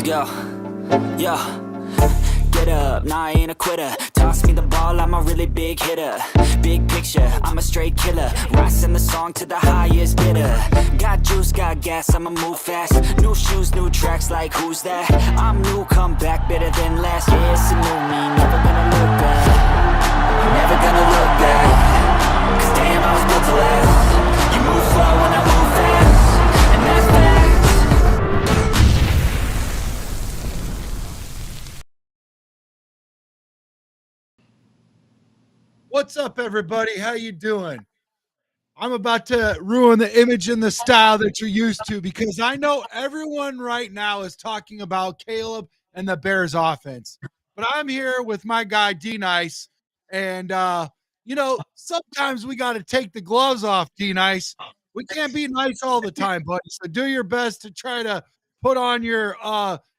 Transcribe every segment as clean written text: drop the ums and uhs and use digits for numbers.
Yo, yo, get up, nah I ain't a quitter. Toss me the ball, I'm a really big hitter. Big picture, I'm a straight killer. Rising the song to the highest bidder. Got juice, got gas, I'ma move fast. New shoes, new tracks, like who's that? I'm new, come back, better than last. Yeah, it's a new me, never gonna look back. Never gonna look back. Cause damn, I was built to last. You move slow and I move fast. And that's facts. What's up, everybody? How you doing? I'm about to ruin the image and the style that you're used to because I know everyone right now is talking about Caleb and the Bears offense. But I'm here with my guy D Nice, and sometimes we got to take the gloves off, D Nice. We can't be nice all the time, buddy. So do your best to try to put on your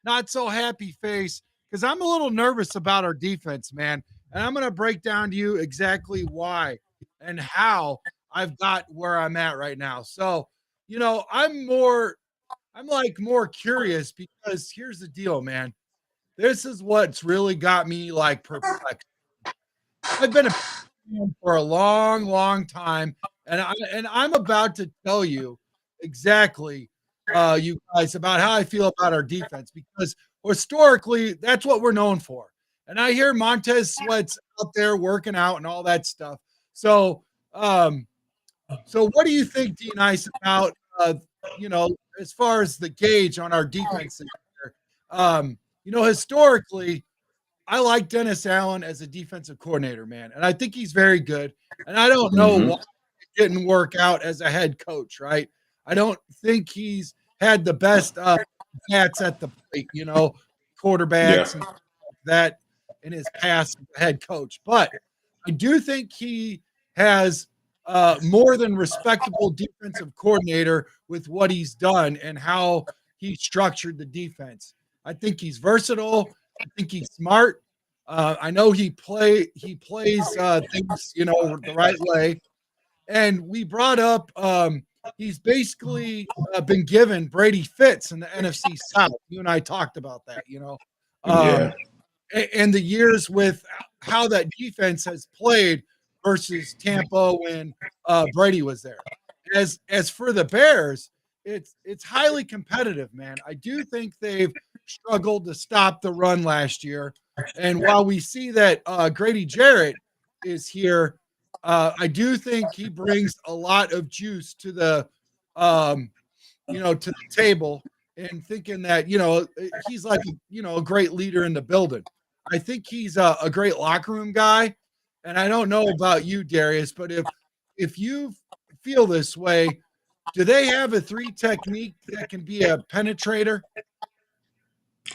not so happy face because I'm a little nervous about our defense, man. And I'm going to break down to you exactly why and how I've got where I'm at right now. So, I'm like more curious because here's the deal, man. This is what's really got me like perplexed. I've been a fan for a long, long time, and I'm about to tell you exactly, you guys, about how I feel about our defense because historically that's what we're known for. And I hear Montez Sweat's out there working out and all that stuff. So, so what do you think, D Nice, about you know, as far as the gauge on our defense this year? Historically, I like Dennis Allen as a defensive coordinator, man, and I think he's very good. And I don't know why Mm-hmm. it didn't work out as a head coach, right? I don't think he's had the best bats at the plate, Yeah. quarterbacks and that in his past as a head coach. But I do think he has more than respectable defensive coordinator with what he's done and how he structured the defense. I think he's versatile. I think he's smart. I know he plays things the right way. And we brought up he's basically been given Brady fits in the NFC South. You and I talked about that. Um, Yeah. and the years with how that defense has played versus Tampa when Brady was there. As for the Bears, it's highly competitive, man. I do think they've struggled to stop the run last year, and while we see that Grady Jarrett is here, I do think he brings a lot of juice to the um, to the table, and thinking that he's like a great leader in the building. I think he's a great locker room guy, and I don't know about you, Darius, but if you feel this way, do they have a three technique that can be a penetrator?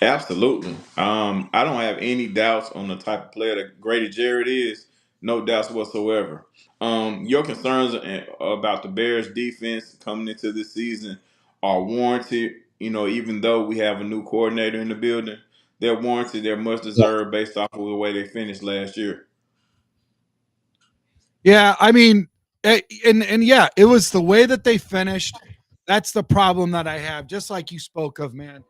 Absolutely. I don't have any doubts on the type of player that Grady Jarrett is. No doubts whatsoever. Your concerns about the Bears defense coming into this season are warranted. Even though we have a new coordinator in the building, they're warranted. They're much deserved based off of the way they finished last year. Yeah, I mean, and yeah, it was the way that they finished. That's the problem that I have. Just like you spoke of, man.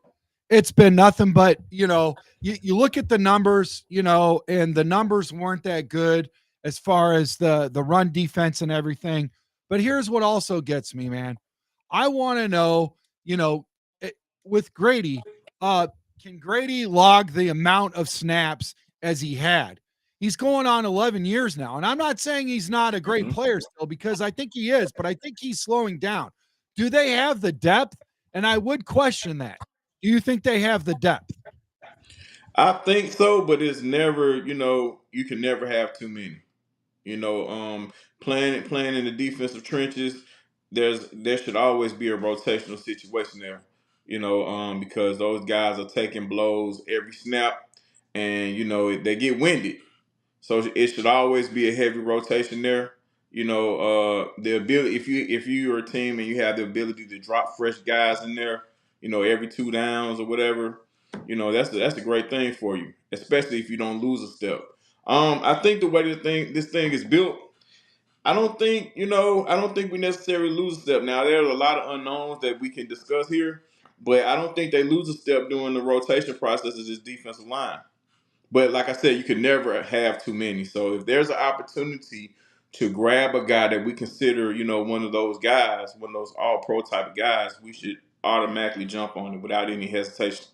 It's been nothing but you look at the numbers, and the numbers weren't that good as far as the run defense and everything. But here's what also gets me, man. I want to know, you know, with Grady, uh, can Grady log the amount of snaps as he had? He's going on 11 years now. And I'm not saying he's not a great Mhm. player still because I think he is, but I think he's slowing down. Do they have the depth? And I would question that. Do you think they have the depth? I think so, but it's never. You can never have too many. You know, playing in the defensive trenches, there should always be a rotational situation there. Because those guys are taking blows every snap, and they get winded. So it should always be a heavy rotation there. The ability if you're a team and you have the ability to drop fresh guys in there, every two downs or whatever, that's a great thing for you, especially if you don't lose a step. I think the way this thing is built, I don't think we necessarily lose a step. Now there's a lot of unknowns that we can discuss here, But I don't think they lose a step during the rotation process of this defensive line. But like I said, you could never have too many. So if there's an opportunity to grab a guy that we consider, one of those guys, one of those all pro type of guys, we should automatically jump on it without any hesitation.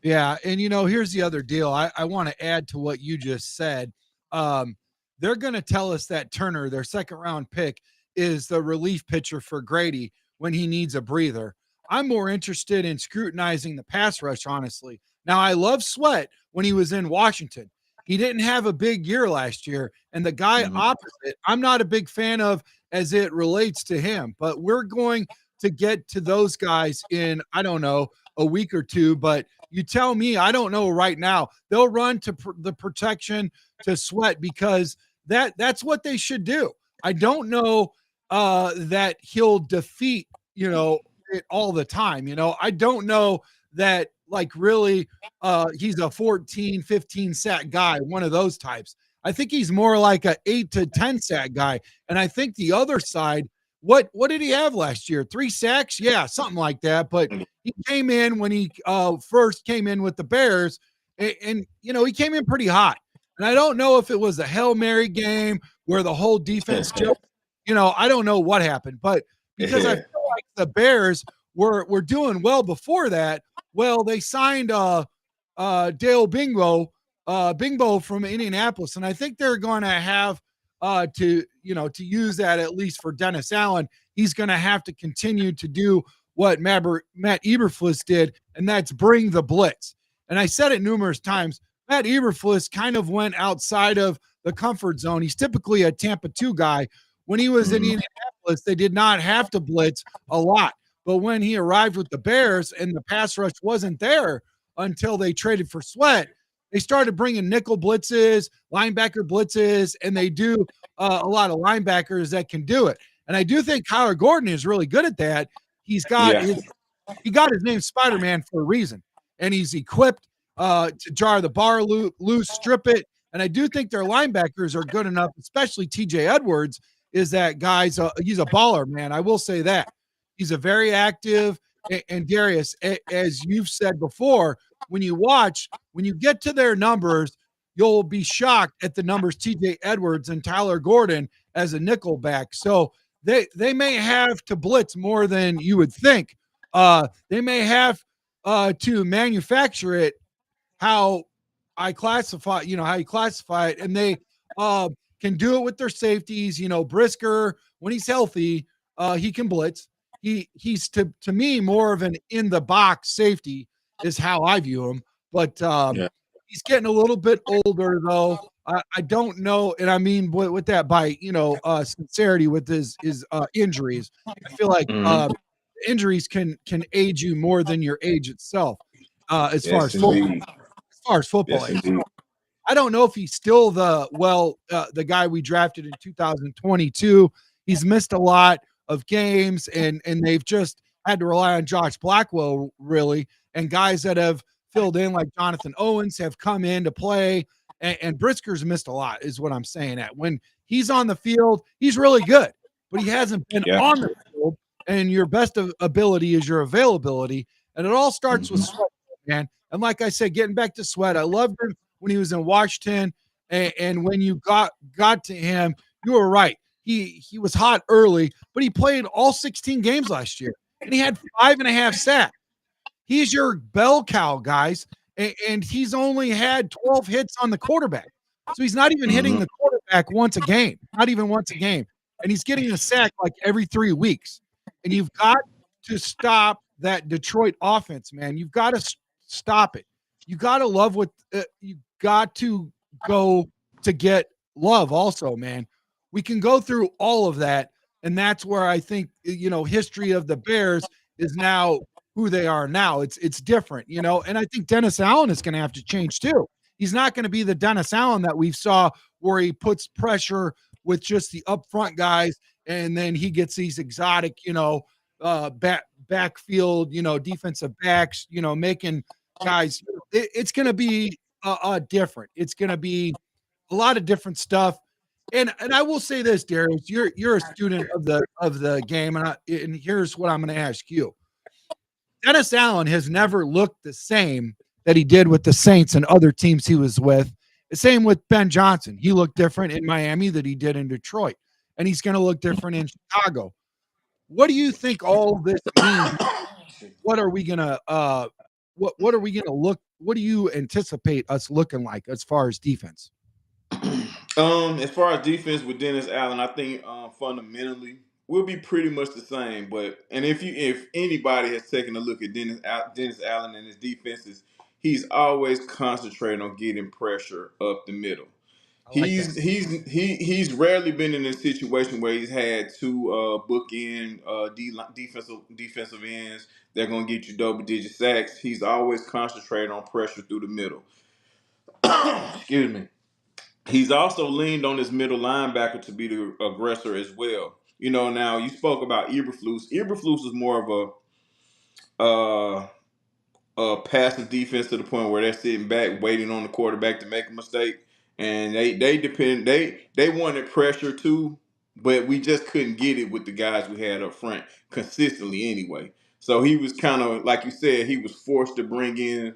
Yeah, and here's the other deal. I want to add to what you just said. They're going to tell us that Turner, their second round pick, is the relief pitcher for Grady when he needs a breather. I'm more interested in scrutinizing the pass rush, honestly. Now, I love Sweat when he was in Washington. He didn't have a big year last year, and the guy opposite, I'm not a big fan of as it relates to him, but we're going to get to those guys in, I don't know, a week or two, but you tell me, I don't know right now. They'll run to the protection to Sweat because that's what they should do. I don't know that he'll defeat, it all the time. I don't know that like really he's a 14, 15 sack guy, one of those types. I think he's more like a 8 to 10 sack guy. And I think the other side, what did he have last year? 3 sacks? Yeah, something like that. But he came in when he first came in with the Bears, and he came in pretty hot. And I don't know if it was a Hail Mary game where the whole defense just, I don't know what happened, but because I feel like the Bears were doing well before that. Well, they signed Dale Bingbo from Indianapolis, and I think they're going to have to use that at least for Dennis Allen. He's going to have to continue to do what Matt Eberflus did, and that's bring the blitz. And I said it numerous times. Matt Eberflus kind of went outside of the comfort zone. He's typically a Tampa 2 guy. When he was in Indianapolis, they did not have to blitz a lot. But when he arrived with the Bears and the pass rush wasn't there until they traded for Sweat, they started bringing nickel blitzes, linebacker blitzes, and they do a lot of linebackers that can do it. And I do think Kyler Gordon is really good at that. He got his name Spider-Man for a reason, and he's equipped to jar the bar loose, strip it. And I do think their linebackers are good enough, especially TJ Edwards. Is that guy's he's a baller, man. I will say that he's a very active. And Darius, as you've said before, when you get to their numbers, you'll be shocked at the numbers TJ Edwards and Tyler Gordon as a nickel back. So they may have to blitz more than you would think. They may have to manufacture it how you classify it, and they can do it with their safeties. Brisker, when he's healthy, he can blitz. He's to me more of an in the box safety is how I view him. But he's getting a little bit older though. I don't know, and I mean with that by sincerity with his injuries. I feel like injuries can age you more than your age itself. As far as football age. I don't know if he's still the guy we drafted in 2022. He's missed a lot of games, and they've just had to rely on Josh Blackwell, really, and guys that have filled in like Jonathan Owens have come in to play, and Brisker's missed a lot, is what I'm saying. At when he's on the field, he's really good, but he hasn't been on the field, and your best ability is your availability, and it all starts with Sweat, man. And like I said, getting back to Sweat, I loved him when he was in Washington, and when you got to him, you were right. He was hot early, but he played all 16 games last year, and he had 5.5 sacks. He's your bell cow, guys, and he's only had 12 hits on the quarterback. So he's not even hitting the quarterback once a game, not even once a game. And he's getting a sack like every 3 weeks. And you've got to stop that Detroit offense, man. You've got to stop it. You got to love what you got to go to get love also, man. We can go through all of that, and that's where I think history of the Bears is now who they are now. It's different, and I think Dennis Allen is going to have to change too. He's not going to be the Dennis Allen that we saw where he puts pressure with just the upfront guys, and then he gets these exotic, backfield, defensive backs, making guys. It's going to be different. It's going to be a lot of different stuff. And I will say this, Darius, you're a student of the game, and here's what I'm going to ask you. Dennis Allen has never looked the same that he did with the Saints and other teams he was with. The same with Ben Johnson. He looked different in Miami than he did in Detroit, and he's going to look different in Chicago. What do you think all this means? What are we going to what are we going to look? What do you anticipate us looking like as far as defense? As far as defense with Dennis Allen, I think fundamentally we'll be pretty much the same. But and if anybody has taken a look at Dennis Allen and his defenses, he's always concentrating on getting pressure up the middle. I like that. He's rarely been in a situation where he's had two bookend defensive ends. They're gonna get you double digit sacks. He's always concentrated on pressure through the middle. Excuse me. He's also leaned on his middle linebacker to be the aggressor as well. Now you spoke about Eberflus. Eberflus is more of a passive defense to the point where they're sitting back, waiting on the quarterback to make a mistake, and they wanted pressure too, but we just couldn't get it with the guys we had up front consistently anyway. So he was kind of like you said, he was forced to bring in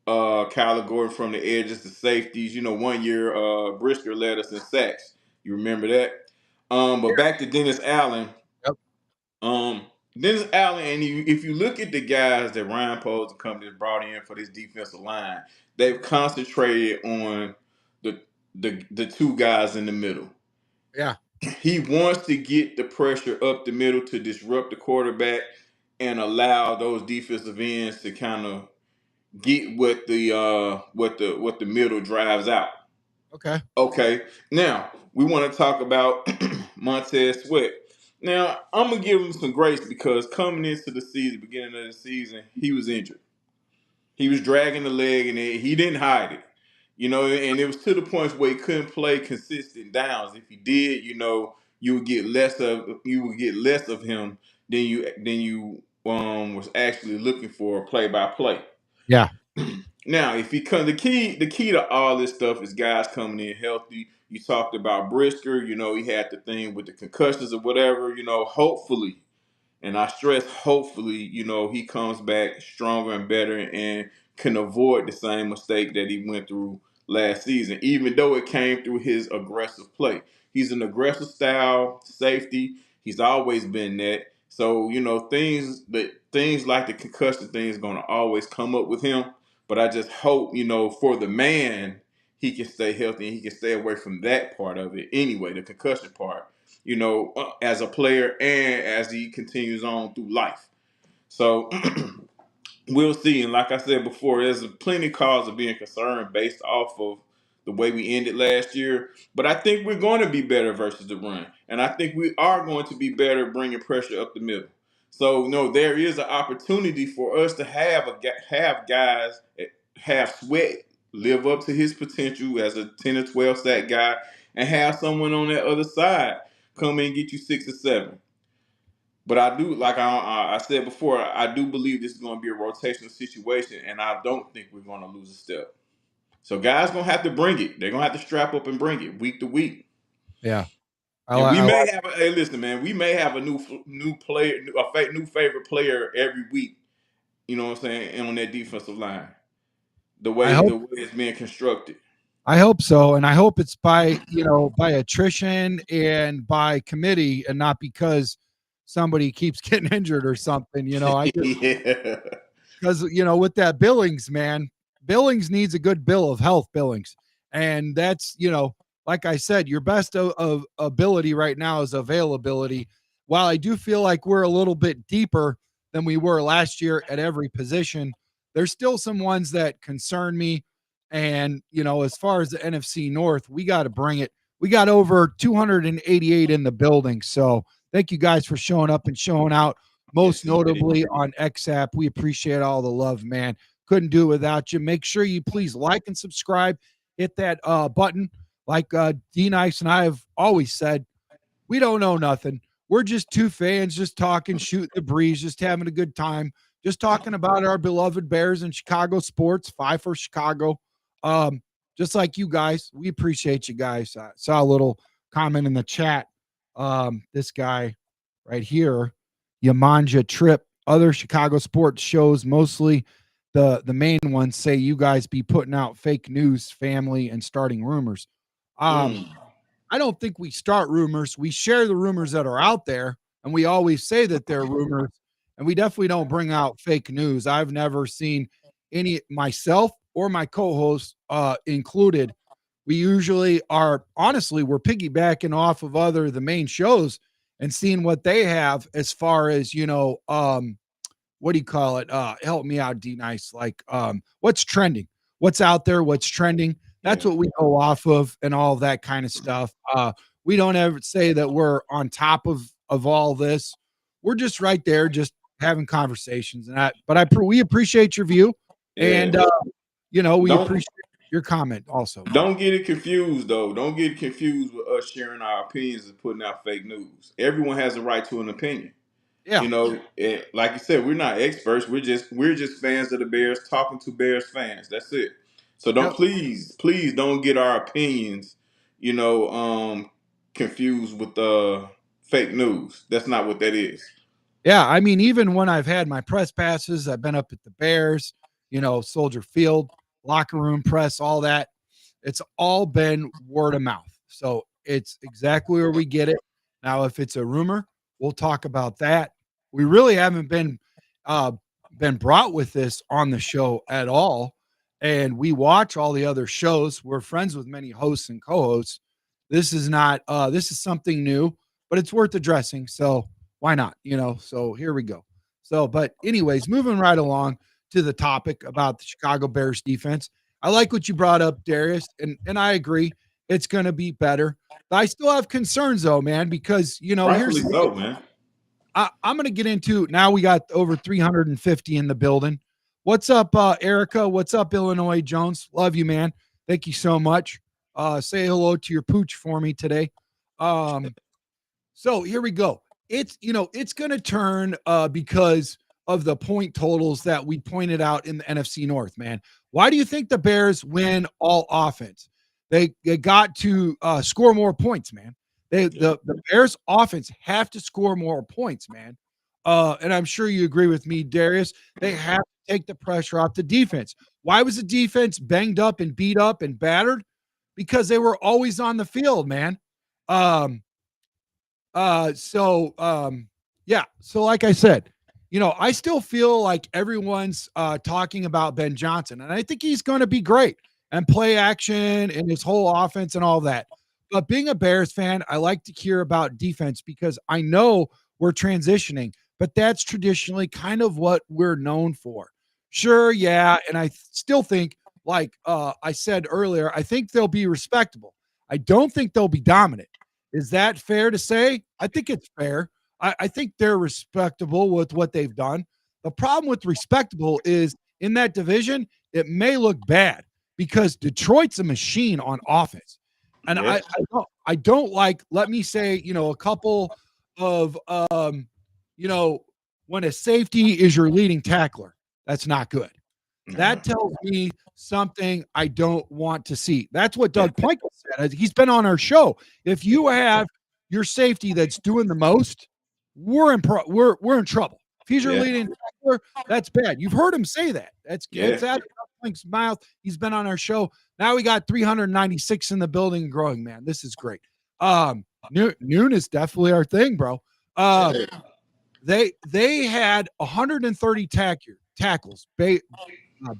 Kyler Gordon from the edges to safeties. 1 year Brisker led us in sacks. You remember that? But back to Dennis Allen. Yep. Dennis Allen, and if you look at the guys that Ryan Poles and company has brought in for this defensive line, they've concentrated on the two guys in the middle. Yeah. He wants to get the pressure up the middle to disrupt the quarterback and allow those defensive ends to kind of get what the middle drives out. Okay. Okay. Now we want to talk about Montez Sweat. Now I'm gonna give him some grace because coming into the season, beginning of the season, he was injured. He was dragging the leg, and he didn't hide it. And it was to the point where he couldn't play consistent downs. If he did, you would get less of him than you was actually looking for play by play. Yeah. Now, if he comes, the key to all this stuff is guys coming in healthy. You talked about Brisker. He had the thing with the concussions or whatever. Hopefully, and I stress hopefully, he comes back stronger and better and can avoid the same mistake that he went through last season, even though it came through his aggressive play. He's an aggressive style safety. He's always been that. So, things like the concussion thing is gonna always come up with him. But I just hope, for the man, he can stay healthy and he can stay away from that part of it anyway, the concussion part, as a player and as he continues on through life. So we'll see. And like I said before, there's plenty cause of being concerned based off of the way we ended last year. But I think we're going to be better versus the run. And I think we are going to be better bringing pressure up the middle. So, there is an opportunity for us to have guys, have Sweat live up to his potential as a 10 or 12 sack guy and have someone on that other side come in and get you 6 or 7. But I do, like I said before, I do believe this is going to be a rotational situation, and I don't think we're going to lose a step. So guys going to have to bring it. They're going to have to strap up and bring it week to week. Yeah. And we may have. Hey, listen, man. We may have a new player, new favorite player every week. You know what I'm saying? And on that defensive line, the way it's being constructed. I hope so, and I hope it's by attrition and by committee, and not because somebody keeps getting injured or something. I just, because with that Billings, man, Billings needs a good bill of health, Billings, and that's like I said, your best of ability right now is availability. While I do feel like we're a little bit deeper than we were last year at every position, there's still some ones that concern me. And, as far as the NFC North, we got to bring it. We got over 288 in the building. So thank you guys for showing up and showing out, most notably on XApp. We appreciate all the love, man. Couldn't do it without you. Make sure you please like and subscribe. Hit that button. Like D Nice and I have always said, we don't know nothing. We're just two fans just talking, shooting the breeze, just having a good time, just talking about our beloved Bears and Chicago sports, 5 for Chicago. Just like you guys, we appreciate you guys. I saw a little comment in the chat. This guy right here, Yamanja Trip. other Chicago sports shows, mostly the main ones, say you guys be putting out fake news, family, and starting rumors. Um, Mm, I don't think we start rumors. We share the rumors that are out there, and we always say that they're rumors, and we definitely don't bring out fake news. I've never seen any, myself or my co-host included. We usually are, honestly, we're piggybacking off of the main shows and seeing what they have as far as, what do you call it? Help me out, D Nice. Like, what's trending? What's out there? What's trending? That's yeah. what we go off of, and all that kind of stuff. We don't ever say that we're on top of all this. We're just right there, just having conversations. We appreciate your view, Yeah. and we Don't appreciate your comment also. don't get it confused though. Don't get confused with us sharing our opinions and putting out fake news. Everyone has a right to an opinion. Yeah, Like you said, we're not experts. We're just fans of the Bears talking to Bears fans. That's it. So don't yep. please don't get our opinions, you know, confused with fake news. That's not what that is. Yeah, I mean, even when I've had my press passes, I've been up at the Bears, Soldier Field, locker room press, all that. It's all been word of mouth. So it's exactly where we get it. Now, if it's a rumor, we'll talk about that. We really haven't uh, been brought with this on the show at all. And we watch all the other shows. We're friends with many hosts and co-hosts. This is not this is something new, but it's worth addressing. So why not? So here we go. So, but anyways, moving right along to the topic about the Chicago Bears defense. I like what you brought up, Darius, and I agree. It's going to be better. But I still have concerns, though, man, because here's Rightfully the so, deal. man. I'm going to get into now. We got over 350 in the building. What's up, Erica? What's up, Illinois Jones? Love you, man. Thank you so much. Say hello to your pooch for me today. Um, so here we go. It's going to turn because of the point totals that we pointed out in the NFC North, man. Why do you think the Bears win all offense? They got to score more points, man. The Bears offense have to score more points, man. And I'm sure you agree with me, Darius. They have to take the pressure off the defense. Why was the defense banged up and beat up and battered? Because they were always on the field, man. Um, yeah. So like I said, I still feel like everyone's talking about Ben Johnson, and I think he's going to be great and play action and his whole offense and all that. But being a Bears fan, I like to hear about defense because I know we're transitioning, but that's traditionally kind of what we're known for. Sure, yeah, and I still think, like I said earlier, I think they'll be respectable. I don't think they'll be dominant. Is that fair to say? I think it's fair. I think they're respectable with what they've done. The problem with respectable is in that division, it may look bad because Detroit's a machine on offense. And Yeah. I don't like, let me say, a couple of, when a safety is your leading tackler, that's not good. That tells me something I don't want to see. That's what Doug Plank said. He's been on our show. If you have your safety that's doing the most, we're in trouble. If he's your Yeah. leading tackler, that's bad. You've heard him say that. It's Yeah. out of Doug Plank's mouth. He's been on our show. Now we got 396 in the building and growing, man. This is great. Noon is definitely our thing, bro. They had 130 tackles.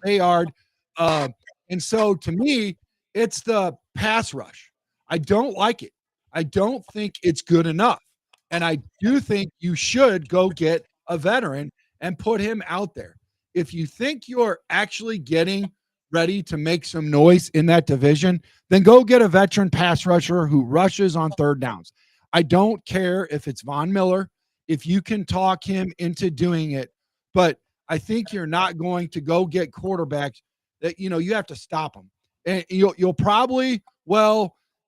Bayard. And so to me, it's the pass rush. I don't like it. I don't think it's good enough. And I do think you should go get a veteran and put him out there. If you think you're actually getting ready to make some noise in that division, then go get a veteran pass rusher who rushes on third downs. I don't care if it's Von Miller, if you can talk him into doing it, but I think you're not going to go get quarterbacks that you have to stop them, and you'll probably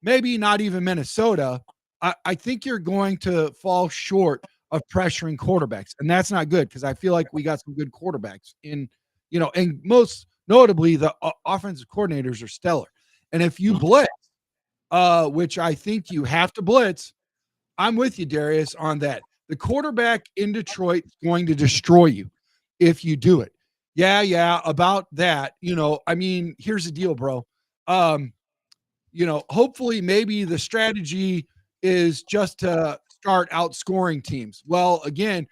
maybe not even Minnesota. I think you're going to fall short of pressuring quarterbacks, and that's not good because I feel like we got some good quarterbacks and most notably the offensive coordinators are stellar. And if you blitz, which I think you have to blitz, I'm with you, Darius, on that. The quarterback in Detroit is going to destroy you if you do it. Yeah, about that. I mean, here's the deal, bro. Um, hopefully maybe the strategy is just to start outscoring teams. Well, again,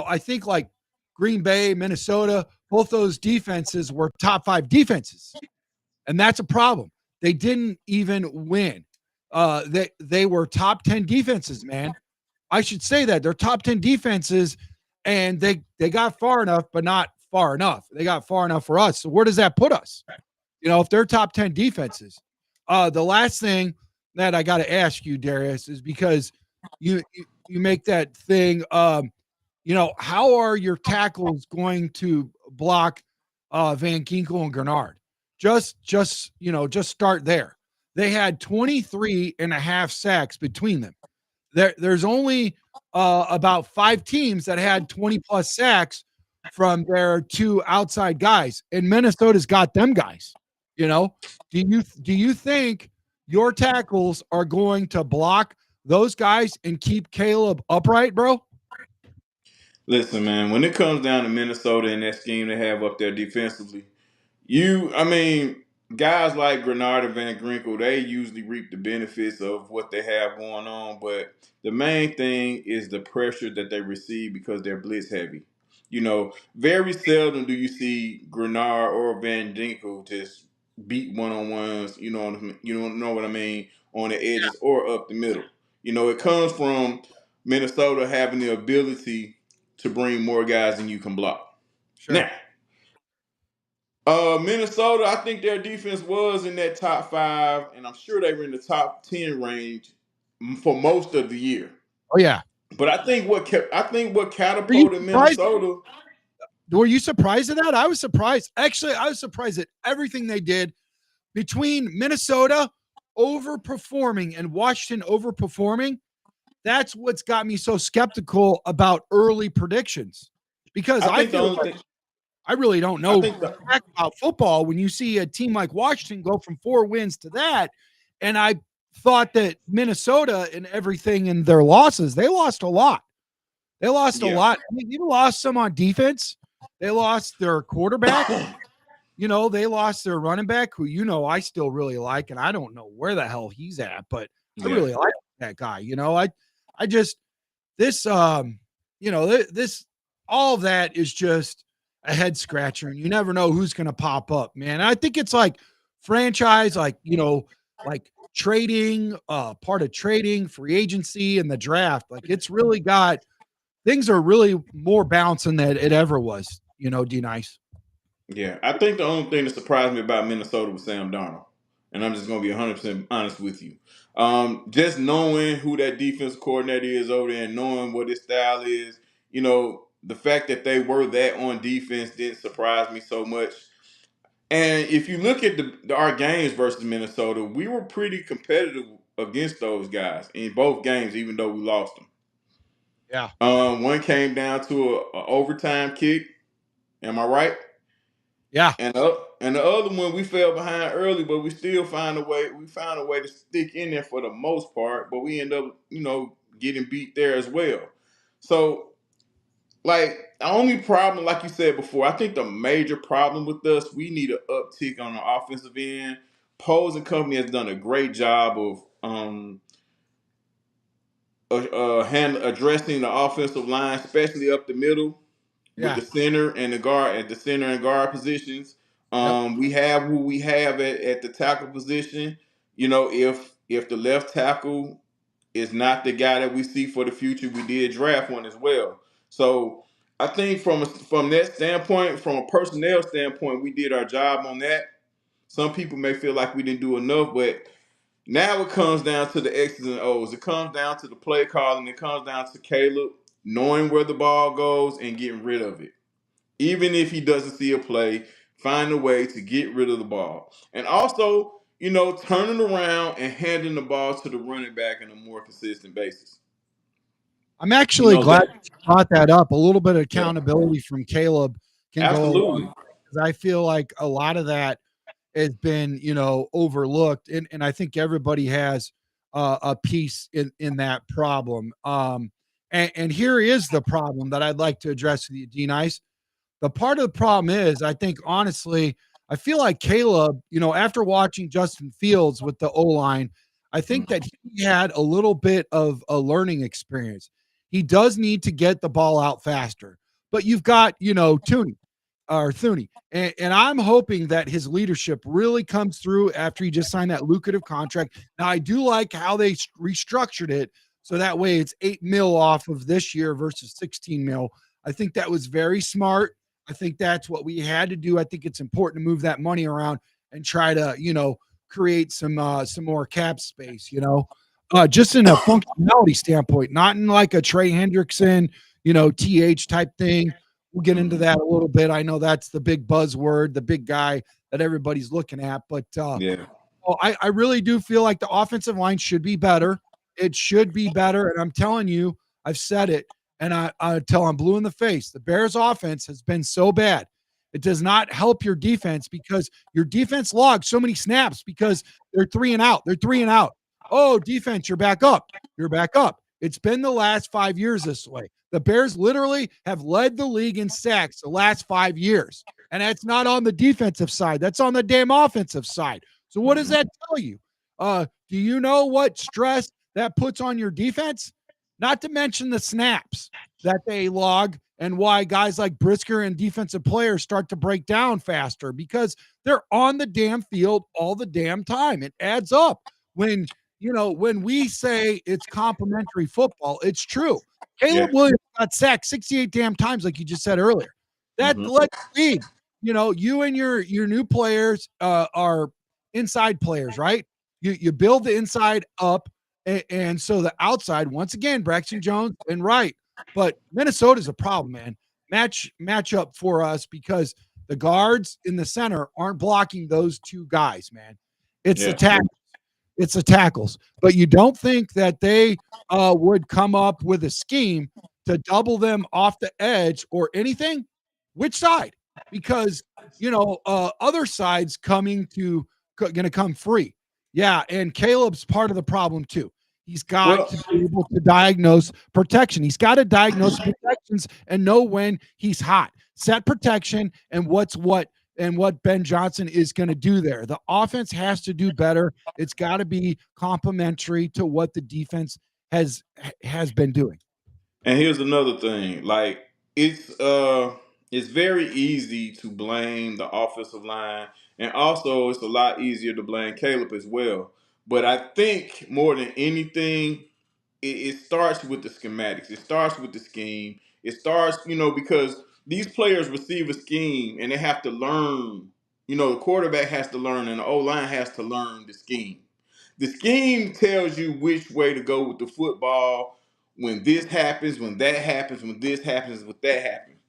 I think like Green Bay, Minnesota, both those defenses were top 5 defenses. And that's a problem. They didn't even win. They were top 10 defenses, man. I should say that they're top 10 defenses, and they got far enough, but not far enough. They got far enough for us. So where does that put us? If they're top 10 defenses. The last thing that I got to ask you, Darius, is because you make that thing. How are your tackles going to block Van Ginkel and Grenard? Just start there. They had 23 and a half sacks between them. There's only about 5 teams that had 20 plus sacks from their 2 outside guys, and Minnesota's got them guys. Do you think your tackles are going to block those guys and keep Caleb upright, bro? Listen, man, when it comes down to Minnesota and that scheme they have up there defensively, I mean, guys like Grenard and Van Ginkel, they usually reap the benefits of what they have going on. But the main thing is the pressure that they receive because they're blitz heavy. Very seldom do you see Grenard or Van Ginkel just beat one on ones. You don't know what I mean, on the edges or up the middle. It comes from Minnesota having the ability to bring more guys than you can block. Sure. Now, Minnesota, I think their defense was in that top 5, and I'm sure they were in the top 10 range for most of the year. Oh yeah. But I think what Are you catapulted surprised? Minnesota. Were you surprised at that? I was surprised. Actually, I was surprised at everything they did between Minnesota overperforming and Washington overperforming. That's what's got me so skeptical about early predictions, because I feel like I really don't know about football when you see a team like Washington go from 4 wins to that. And I thought that Minnesota and everything in their losses, they lost a lot. They lost a lot. I mean, you lost some on defense. They lost their quarterback. They lost their running back, who, I still really like, and I don't know where the hell he's at, but I really like that guy. I just, this, this, all of that is just a head scratcher, and you never know who's going to pop up, man. And I think it's like franchise, like trading, part of trading, free agency, and the draft. Like, it's really got, things are really more bouncing than it ever was, D-Nice. Yeah, I think the only thing that surprised me about Minnesota was Sam Darnold. And I'm just going to be 100% honest with you. Just knowing who that defense coordinator is over there and knowing what his style is, the fact that they were that on defense didn't surprise me so much. And if you look at our games versus Minnesota, we were pretty competitive against those guys in both games, even though we lost them. Yeah. One came down to a overtime kick. Am I right? Yeah. And the other one, we fell behind early, but we still found a way. We found a way to stick in there for the most part, but we end up, getting beat there as well. So, like, the only problem, like you said before, I think the major problem with us, we need an uptick on the offensive end. Poles and company has done a great job of addressing the offensive line, especially up the middle with the center and the guard at the center and guard positions. We have who we have at the tackle position. If the left tackle is not the guy that we see for the future, we did draft one as well. So I think from that standpoint, from a personnel standpoint, we did our job on that. Some people may feel like we didn't do enough, but now it comes down to the X's and O's. It comes down to the play calling. It comes down to Caleb knowing where the ball goes and getting rid of it. Even if he doesn't see a play, find a way to get rid of the ball. And also, turning around and handing the ball to the running back on a more consistent basis. I'm actually glad you brought that up. A little bit of accountability from Caleb can go along, because I feel like a lot of that has been, overlooked. And I think everybody has a piece in that problem. And here is the problem that I'd like to address with you, D Nice. The part of the problem is, I think, honestly, I feel like Caleb, after watching Justin Fields with the O line, I think that he had a little bit of a learning experience. He does need to get the ball out faster, but you've got, Tooney or Thuney. And I'm hoping that his leadership really comes through after he just signed that lucrative contract. Now, I do like how they restructured it so that way it's 8 mil off of this year versus 16 mil. I think that was very smart. I think that's what we had to do. I think it's important to move that money around and try to, create some more cap space, just in a functionality standpoint, not in like a Trey Hendrickson, TH type thing. We'll get into that a little bit. I know that's the big buzzword, the big guy that everybody's looking at, but Yeah. I really do feel like the offensive line should be better. It should be better. And I'm telling you, I've said it, and until I'm blue in the face, the Bears offense has been so bad. It does not help your defense because your defense logs so many snaps because they're 3 and out. They're 3 and out. Oh, defense, you're back up. You're back up. It's been the last 5 years this way. The Bears literally have led the league in sacks the last 5 years. And that's not on the defensive side. That's on the damn offensive side. So what does that tell you? Do you know what stress that puts on your defense? Not to mention the snaps that they log and why guys like Brisker and defensive players start to break down faster because they're on the damn field all the damn time. It adds up. When we say it's complimentary football, it's true. Caleb Williams got sacked 68 damn times, like you just said earlier. That led the league. You and your new players are inside players, right? You build the inside up, and so the outside, once again, Braxton Jones and Wright. But Minnesota's a problem, man. Match up for us because the guards in the center aren't blocking those two guys, man. It's the tackles. It's the tackles. But you don't think that they would come up with a scheme to double them off the edge or anything? Which side? Because other sides going to come free. Yeah, and Caleb's part of the problem too. He's got to be able to diagnose protection. He's got to diagnose protections and know when he's hot. Set protection and what Ben Johnson is going to do there. The offense has to do better. It's got to be complementary to what the defense has been doing. And here's another thing. Like it's very easy to blame the offensive line, and also it's a lot easier to blame Caleb as well. But I think more than anything, it starts with the schematics. It starts with the scheme. It starts, because these players receive a scheme and they have to learn. The quarterback has to learn and the O line has to learn the scheme. The scheme tells you which way to go with the football when this happens, when that happens, when this happens, when that happens.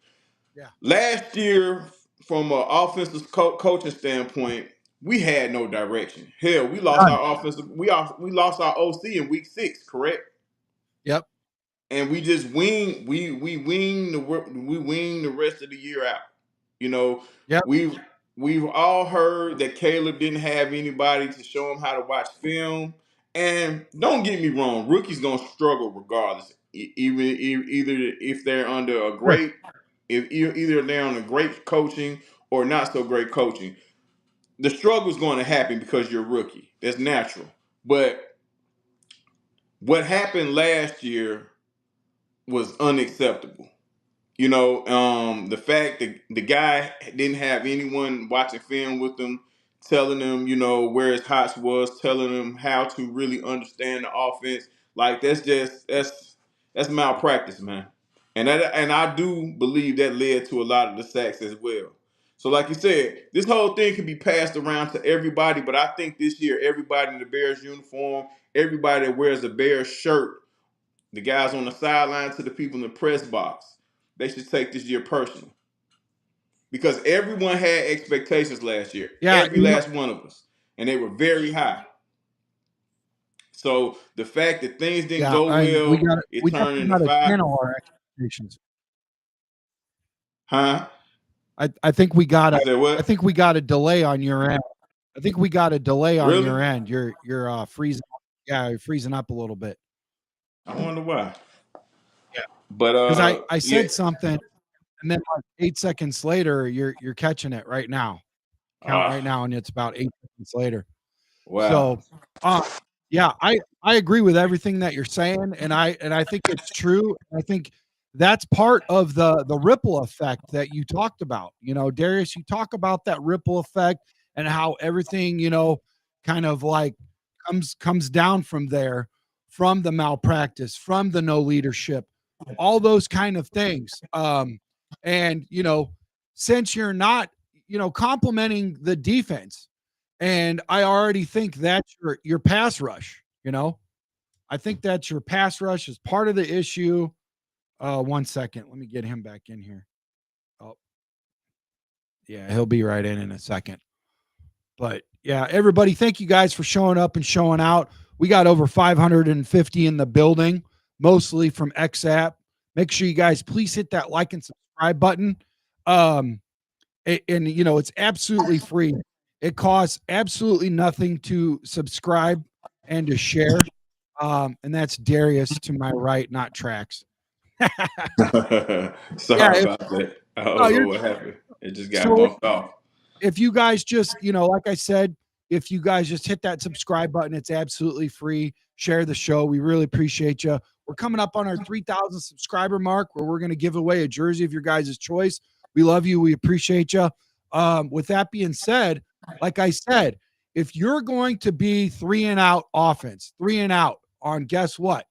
Yeah. Last year, from an offensive coaching standpoint, we had no direction. Hell, we lost our offensive. We lost our OC in week 6, correct? Yep. And we just wing the rest of the year out. Yep. We've all heard that Caleb didn't have anybody to show him how to watch film. And don't get me wrong, rookies gonna struggle regardless. Either if they're under a great, if either they're on a great coaching or not so great coaching, the struggle is going to happen because you're a rookie. That's natural. But what happened last year was unacceptable. The fact that the guy didn't have anyone watching film with him, telling him, where his hots was, telling him how to really understand the offense. Like that's malpractice, man. And I do believe that led to a lot of the sacks as well. So like you said, this whole thing can be passed around to everybody, but I think this year everybody in the Bears uniform, everybody that wears a Bears shirt, the guys on the sideline to the people in the press box, they should take this year personal. Because everyone had expectations last year. Yeah. Every last one of us. And they were very high. So the fact that things didn't go well, it turned into 5. Our expectations. Huh? I think we got what? I think we got a delay on your end. I think we got a delay on Really? your end. You're freezing. Yeah, you're freezing up a little bit. I wonder why. Yeah. But Because I yeah, said something, and then like 8 seconds later, you're catching it right now. Count right ah, now, and it's about 8 seconds later. wow. So, uh, yeah, I agree with everything that you're saying, and I think it's true. I think that's part of the ripple effect that you talked about. You know, Darius, you talk about that ripple effect and how everything, kind of like comes down from there, from the malpractice, from the no leadership, all those kind of things. And since you're not, complimenting the defense, and I already think that's your pass rush, I think that's your pass rush is part of the issue. 1 second. Let me get him back in here. Oh, yeah, he'll be right in a second. But yeah, everybody, thank you guys for showing up and showing out. We got over 550 in the building, mostly from XApp. Make sure you guys please hit that like and subscribe button. Um, and it's absolutely free. It costs absolutely nothing to subscribe and to share. And that's Darius to my right, not Trax. Yeah. Sorry about that. I Oh, don't know what happened. It just got so bumped off. if you guys just, like I said, if you guys just hit that subscribe button, it's absolutely free. Share the show. We really appreciate you. We're coming up on our 3,000 subscriber mark where we're going to give away a jersey of your guys' choice. We love you. We appreciate you. With that being said, like I said, if you're going to be 3-and-out offense, 3-and-out on, guess what?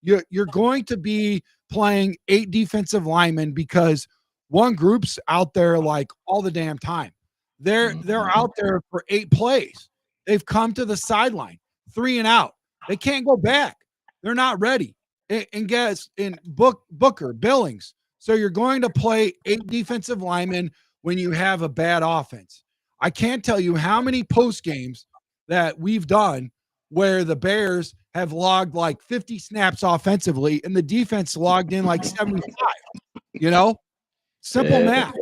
You're going to be playing 8 defensive linemen because one group's out there like all the damn time. They're out there for 8 plays. They've come to the sideline, 3-and-out. They can't go back. They're not ready. And guess in Booker, Billings. So you're going to play 8 defensive linemen when you have a bad offense. I can't tell you how many post games that we've done where the Bears have logged like 50 snaps offensively and the defense logged in like 75. You know, simple Yeah, math.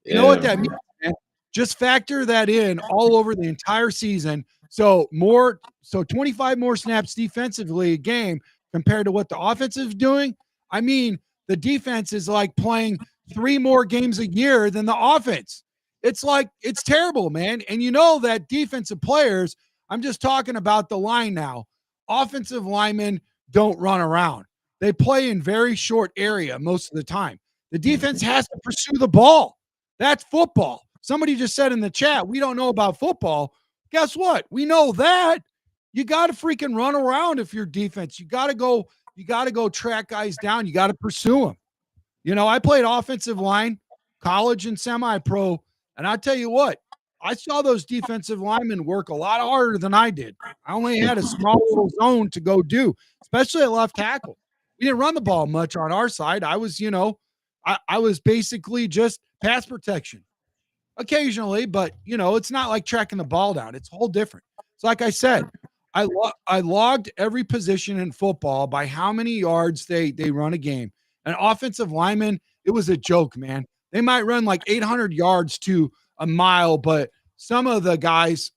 You know what yeah, that means, man? Just factor that in all over the entire season. So 25 more snaps defensively a game compared to what the offensive is doing. I mean, the defense is like playing 3 more games a year than the offense. It's terrible, man. And you know that defensive players, I'm just talking about the line now. Offensive linemen don't run around. They play in very short area most of the time. The defense has to pursue the ball. That's football. Somebody just said in the chat, we don't know about football. Guess what? We know that. You got to freaking run around if you're defense. You got to go track guys down. You got to pursue them. I played offensive line, college and semi-pro, and I tell you what, I saw those defensive linemen work a lot harder than I did. I only had a small little zone to go do, especially at left tackle. We didn't run the ball much on our side. I was, I was basically just pass protection occasionally, but it's not like tracking the ball down. It's whole different. So like I said, I logged every position in football by how many yards they run a game. An offensive lineman, it was a joke, man. They might run like 800 yards to a mile, but some of the guys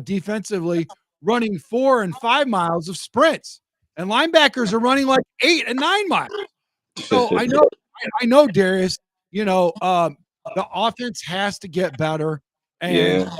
defensively running 4 and 5 miles of sprints, and linebackers are running like 8 and 9 miles. So I know, Darius. The offense has to get better, and yeah,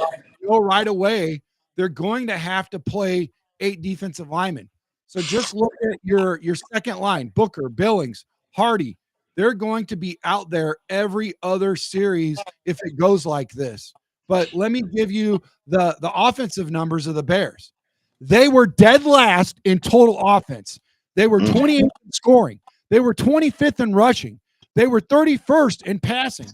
right away they're going to have to play 8 defensive linemen. So just look at your second line: Booker, Billings, Hardy. They're going to be out there every other series if it goes like this. But let me give you the offensive numbers of the Bears. They were dead last in total offense. They were 28th in scoring. They were 25th in rushing. They were 31st in passing.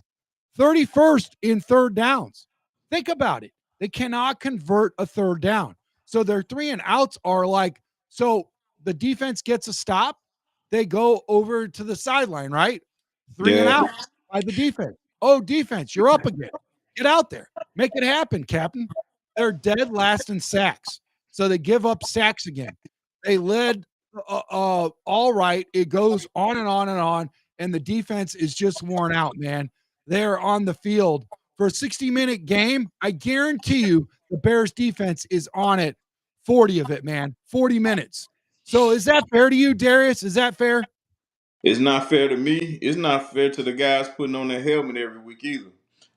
31st in third downs. Think about it. They cannot convert a third down. So their 3-and-outs are like, so the defense gets a stop. They go over to the sideline, right? 3-and-out yeah. by the defense. Oh, defense, you're up again. Get out there. Make it happen, Captain. They're dead last in sacks. So they give up sacks again. They led all right. It goes on and on and on. And the defense is just worn out, man. They're on the field for a 60-minute game. I guarantee you the Bears defense is on it 40 of it, man. 40 minutes. So is that fair to you, Darius? Is that fair? It's not fair to me. It's not fair to the guys putting on their helmet every week either.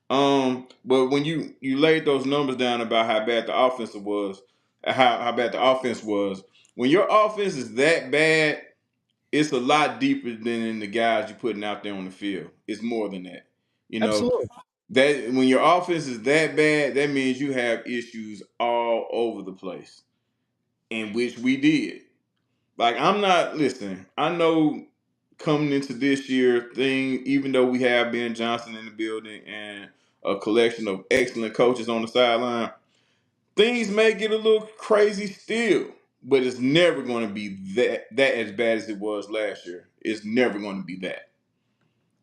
But when you laid those numbers down about how bad the offense was, how bad the offense was, when your offense is that bad, it's a lot deeper than in the guys you're putting out there on the field. It's more than that. You know, Absolutely. that when your offense is that bad, that means you have issues all over the place, in which we did. Like I'm not listening. I know coming into this year thing, even though we have Ben Johnson in the building and a collection of excellent coaches on the sideline, things may get a little crazy still, but it's never going to be that as bad as it was last year. It's never going to be that.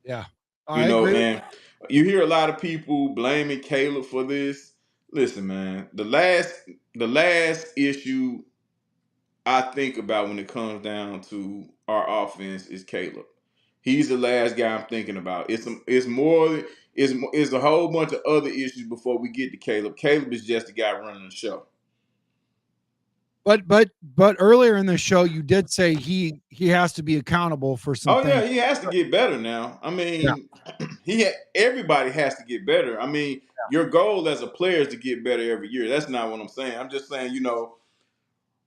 Yeah, You I know, agree with and you hear a lot of people blaming Caleb for this. Listen, man, the last issue I think about when it comes down to our offense is Caleb. He's the last guy I'm thinking about. It's a whole bunch of other issues before we get to Caleb. Caleb is just the guy running the show. but earlier in the show you did say he has to be accountable for some Oh yeah, things. he has to get better now. I Yeah. mean, everybody has to get better. I mean, your goal as a player is to get better every year. That's not what I'm saying. I'm just saying,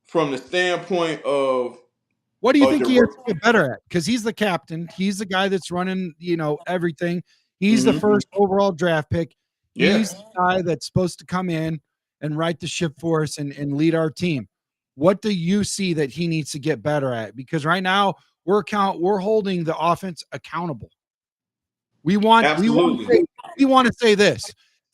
from the standpoint of What do you a think he has direct. to get better at? Because he's the captain. He's the guy that's running, everything. He's the Mhm. first overall draft pick. Yeah. He's the guy that's supposed to come in and right the ship for us and lead our team. What do you see that he needs to get better at? Because right now we're holding the offense accountable. We want we want to Absolutely. say we want to say this.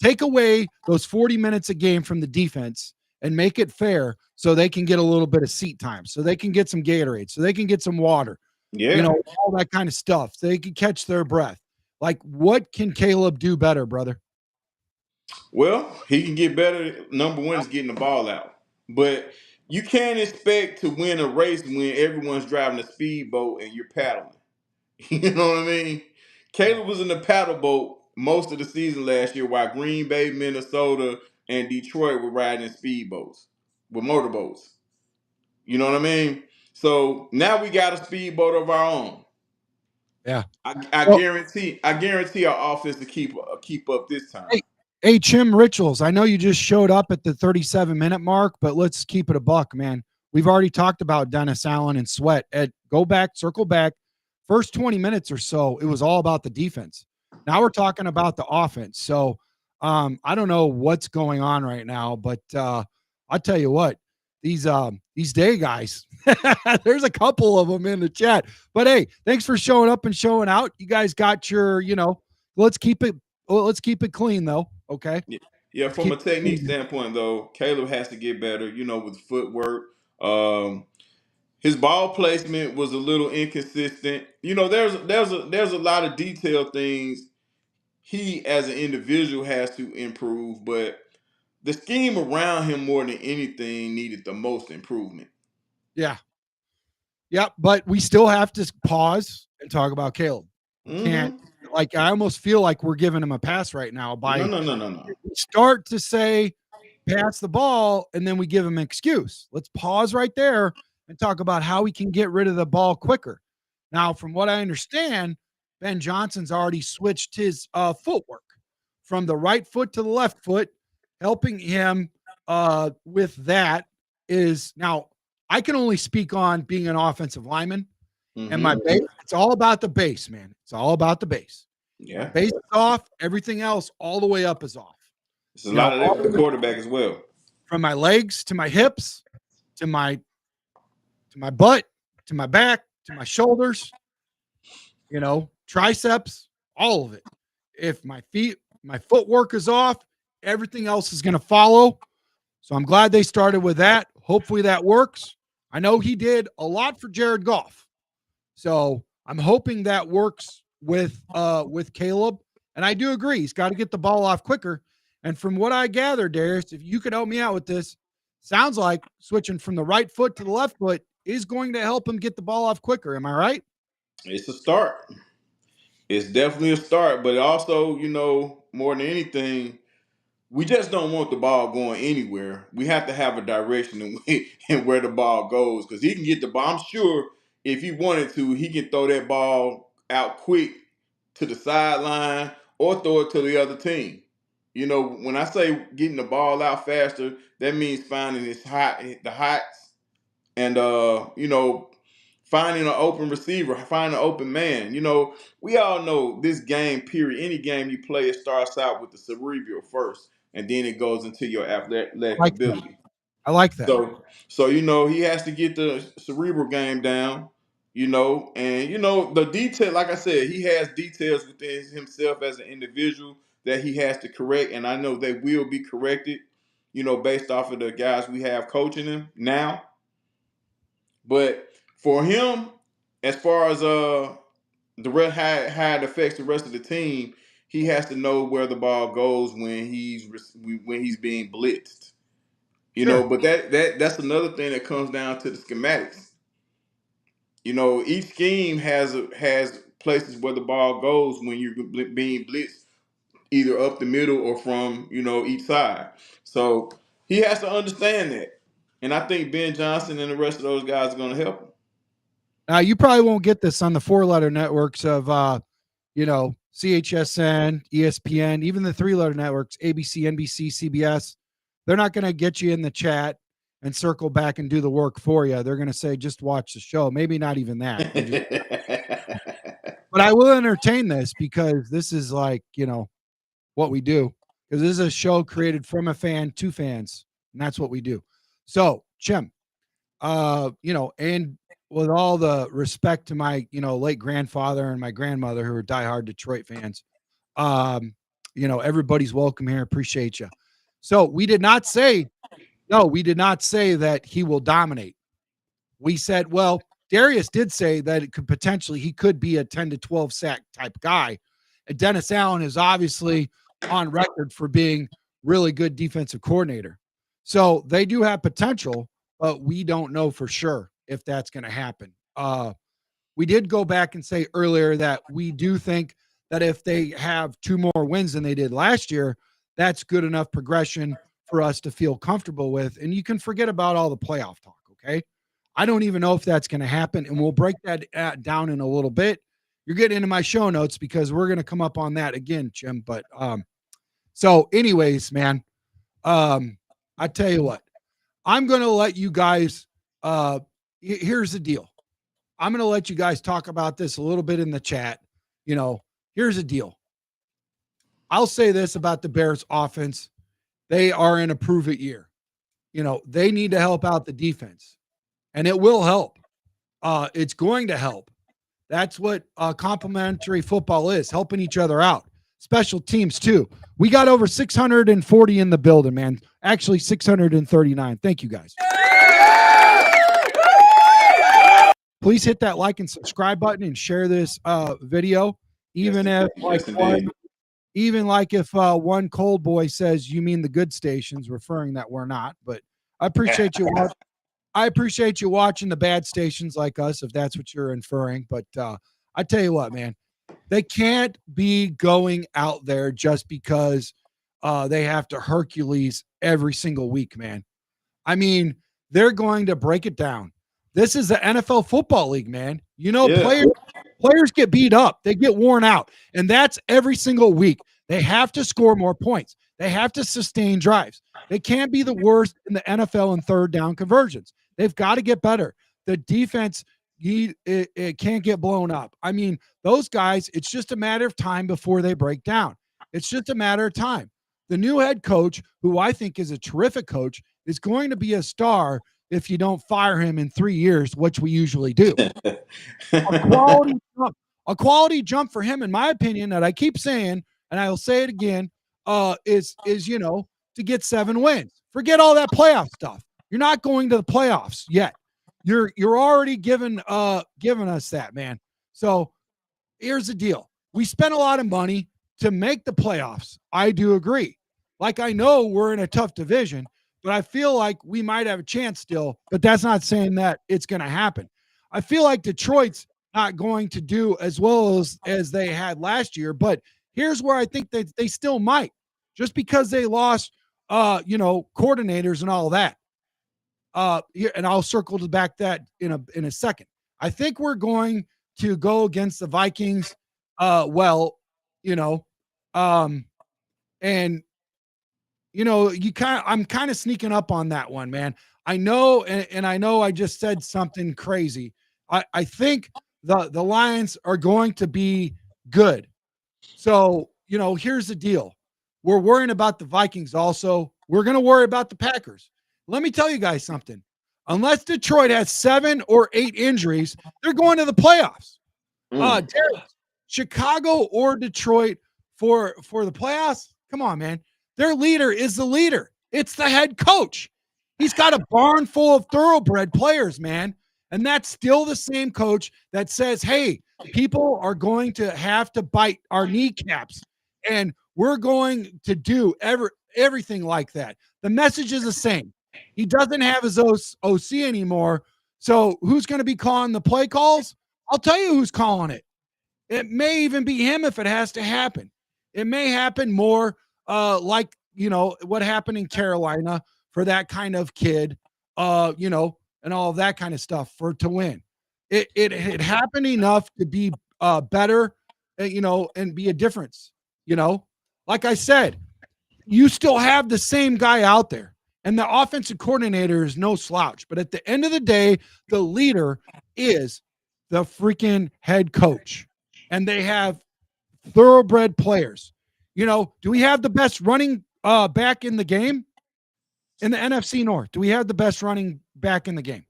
Take away those 40 minutes a game from the defense and make it fair so they can get a little bit of seat time, so they can get some Gatorade, so they can get some water, Yeah. all that kind of stuff. So they can catch their breath. Like, what can Caleb do better, brother? Well, he can get better. Number one is getting the ball out. But you can't expect to win a race when everyone's driving a speedboat and you're paddling. You know what I mean? Yeah. Caleb was in the paddle boat most of the season last year while Green Bay, Minnesota, and Detroit were riding in speedboats with motorboats. You know what I mean? So now we got a speedboat of our own. Yeah. I Well, guarantee our offense to keep up this time. hey, hey, Chim Rituals, I know you just showed up at the 37-minute mark, but let's keep it a buck, man. We've already talked about Dennis Allen and Sweat. Go back, circle back. First 20 minutes or so, it was all about the defense. Now we're talking about the offense. So I don't know what's going on right now, but I'll tell you what, these day guys, there's a couple of them in the chat. But hey, thanks for showing up and showing out. You guys got your, let's keep it let's keep it clean though. Okay. Yeah, yeah. Let's From keep a it technique clean. standpoint, though, Caleb has to get better. With footwork. His ball placement was a little inconsistent. There's a lot of detailed things he as an individual has to improve, but the scheme around him more than anything needed the most improvement. Yeah. Yeah. But we still have to pause and talk about Caleb. We can't, Hmm. like, I almost feel like we're giving him a pass right now No, by no, no, no, no. start to say pass the ball and then we give him an excuse. Let's pause right there and talk about how we can get rid of the ball quicker. Now, from what I understand, Ben Johnson's already switched his footwork from the right foot to the left foot, helping him with that. Is now I can only speak on being an offensive lineman and my Hmm. base. It's all about the base, man. It's all about the base. My Yeah, base is off, everything else all the way up is off. it's a lot of that with the quarterback as well. From my legs to my hips to my butt to my back to my shoulders, triceps, all of it. If my footwork is off, everything else is going to follow. So I'm glad they started with that. Hopefully that works. I know he did a lot for Jared Goff. So I'm hoping that works with Caleb. And I do agree, he's got to get the ball off quicker. And from what I gather, Darius, if you could help me out with this, sounds like switching from the right foot to the left foot is going to help him get the ball off quicker. Am I right? It's a start. It's definitely a start, but also, more than anything, we just don't want the ball going anywhere. We have to have a direction in where the ball goes because he can get the ball. I'm sure if he wanted to, he can throw that ball out quick to the sideline or throw it to the other team. You know, when I say getting the ball out faster, that means finding the hots, and finding an open receiver, finding an open man. You know, we all know this game, period. Any game you play, it starts out with the cerebral first, and then it goes into your athletic Like that. ability. I like that. So he has to get the cerebral game down. And the detail. Like I said, he has details within himself as an individual that he has to correct, and I know they will be corrected. Based off of the guys we have coaching him now. But for him, as far as how it affects the rest of the team, he has to know where the ball goes when he's being blitzed. Sure. But that's another thing that comes down to the schematics. Each scheme has places where the ball goes when you're being blitzed, either up the middle or from each side. So he has to understand that, and I think Ben Johnson and the rest of those guys are going to help him. Now you probably won't get this on the 4-letter networks of CHSN, ESPN, even the 3-letter networks, ABC, NBC, CBS. They're not going to get you in the chat and circle back and do the work for you. They're going to say, just watch the show. Maybe not even that. But I will entertain this because this is like, what we do. Because this is a show created from a fan to fans. And that's what we do. So, Jim, and with all the respect to my, late grandfather and my grandmother who are diehard Detroit fans, everybody's welcome here. Appreciate you. So we did not say that he will dominate. We said, well, Darius did say that he could be a 10 to 12 sack type guy. And Dennis Allen is obviously on record for being really good defensive coordinator. So they do have potential, but we don't know for sure if that's going to happen. We did go back and say earlier that we do think that if they have 2 more wins than they did last year, that's good enough progression for us to feel comfortable with. And you can forget about all the playoff talk, okay? I don't even know if that's going to happen, and we'll break that down in a little bit. You're getting into my show notes because we're going to come up on that again, Jim. But so anyways, man, I tell you what, I'm going to let you guys here's the deal. I'm going to let you guys talk about this a little bit in the chat. Here's the deal. I'll say this about the Bears offense. They are in a prove it year. They need to help out the defense, and it will help. It's going to help. That's what complimentary football is, helping each other out. Special teams too. We got over 640 in the building, man. Actually 639. Thank you guys. Please hit that like and subscribe button and share this video. Even if one cold boy says you mean the good stations, referring that we're not. But I appreciate you. I appreciate you watching the bad stations like us, if that's what you're inferring. But I tell you what, man, they can't be going out there just because they have to Hercules every single week, man. I mean, they're going to break it down. This is the NFL football league, man. Players get beat up. They get worn out. And that's every single week. They have to score more points. They have to sustain drives. They can't be the worst in the NFL in third down conversions. They've got to get better. The defense, it can't get blown up. I mean, those guys, it's just a matter of time before they break down. It's just a matter of time. The new head coach, who I think is a terrific coach, is going to be a star if you don't fire him in 3 years, which we usually do. A quality jump for him, in my opinion, that I keep saying, and I'll say it again, is to get 7 wins. Forget all that playoff stuff. You're not going to the playoffs yet. You're already giving us that, man. So here's the deal. We spent a lot of money to make the playoffs. I do agree. Like, I know we're in a tough division, but I feel like we might have a chance still, but that's not saying that it's going to happen. I feel like Detroit's not going to do as well as they had last year, but here's where I think that they still might, just because they lost, coordinators and all that. And I'll circle back that in a second. I think we're going to go against the Vikings. Well, you know, and I'm kind of sneaking up on that one, man. I know, and I know I just said something crazy. I think the Lions are going to be good. So, here's the deal. We're worrying about the Vikings also. We're going to worry about the Packers. Let me tell you guys something. Unless Detroit has 7 or 8 injuries, they're going to the playoffs. Derek, Chicago or Detroit for the playoffs? Come on, man. Their leader is the leader. It's the head coach. He's got a barn full of thoroughbred players, man. And that's still the same coach that says, hey, people are going to have to bite our kneecaps. And we're going to do everything like that. The message is the same. He doesn't have his OC anymore. So who's going to be calling the play calls? I'll tell you who's calling it. It may even be him if it has to happen. It may happen more like, what happened in Carolina for that kind of kid, and all of that kind of stuff to win. It happened enough to be better, and be a difference, Like I said, you still have the same guy out there. And the offensive coordinator is no slouch. But at the end of the day, the leader is the freaking head coach. And they have thoroughbred players. Do we have the best running back in the game? In the NFC North, do we have the best running back in the game?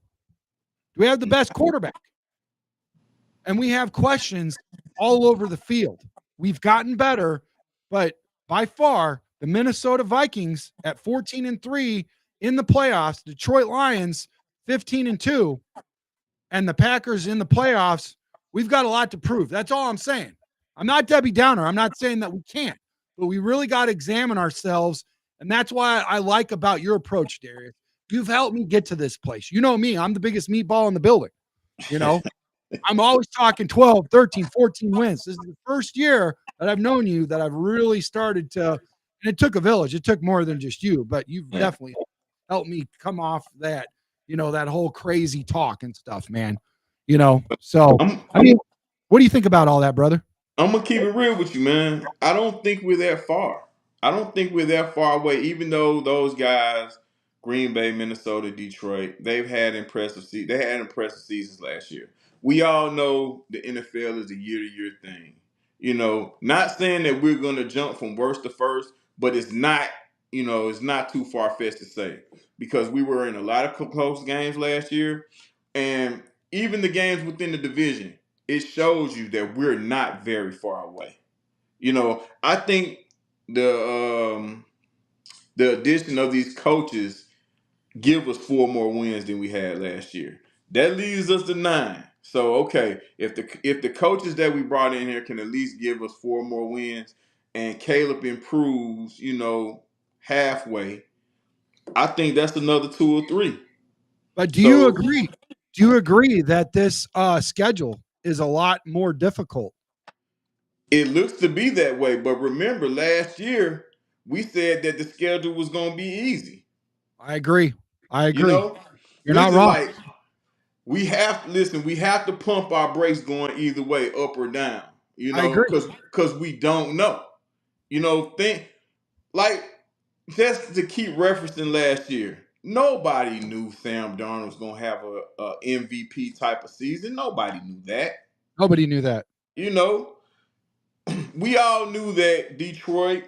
Do we have the best quarterback? And we have questions all over the field. We've gotten better, but by far, the Minnesota Vikings at 14-3 in the playoffs, Detroit Lions 15-2, and the Packers in the playoffs, we've got a lot to prove. That's all I'm saying. I'm not Debbie Downer. I'm not saying that we can't, but we really got to examine ourselves. And that's why I like about your approach, Darius. You've helped me get to this place. You know me. I'm the biggest meatball in the building. I'm always talking 12, 13, 14 wins. This is the first year that I've known you that I've really started to, and it took a village. It took more than just you, but you've definitely helped me come off that, that whole crazy talk and stuff, man. So, what do you think about all that, brother? I'm gonna keep it real with you, man. I don't think we're that far. I don't think we're that far away. Even though those guys, Green Bay, Minnesota, Detroit, they had impressive seasons last year. We all know the NFL is a year-to-year thing. Not saying that we're gonna jump from worst to first, but it's not. It's not too far-fetched to say because we were in a lot of close games last year, and even the games within the division it shows you that we're not very far away. I think the addition of these coaches give us 4 more wins than we had last year. That leaves us to 9. So okay, if the coaches that we brought in here can at least give us 4 more wins, and Caleb improves, halfway, I think that's another 2 or 3. But do you agree? Do you agree that this schedule is a lot more difficult? It looks to be that way, but remember last year we said that the schedule was going to be easy. I agree. You're not Listen, wrong. like we have to pump our brakes going either way, up or down. I agree. Because we don't know. Think like just to keep referencing last year. Nobody knew Sam Darnold was going to have a MVP type of season. Nobody knew that. Nobody knew that. We all knew that Detroit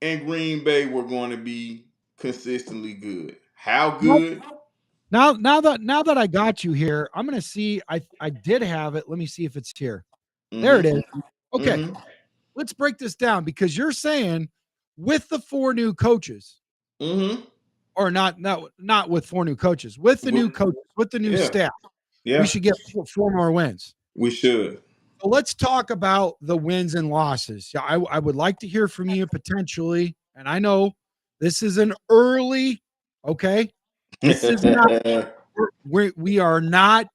and Green Bay were going to be consistently good. How good? Now that I got you here, I'm going to see. I did have it. Let me see if it's here. Mm-hmm. There it is. Okay. Mm-hmm. Let's break this down because you're saying with the 4 new coaches, mm-hmm. or not with 4 new coaches, with the new coaches, with the new staff, we should get 4 more wins. We should. So let's talk about the wins and losses. Yeah, I would like to hear from you potentially, and I know this is an early. Okay, this is not. We are not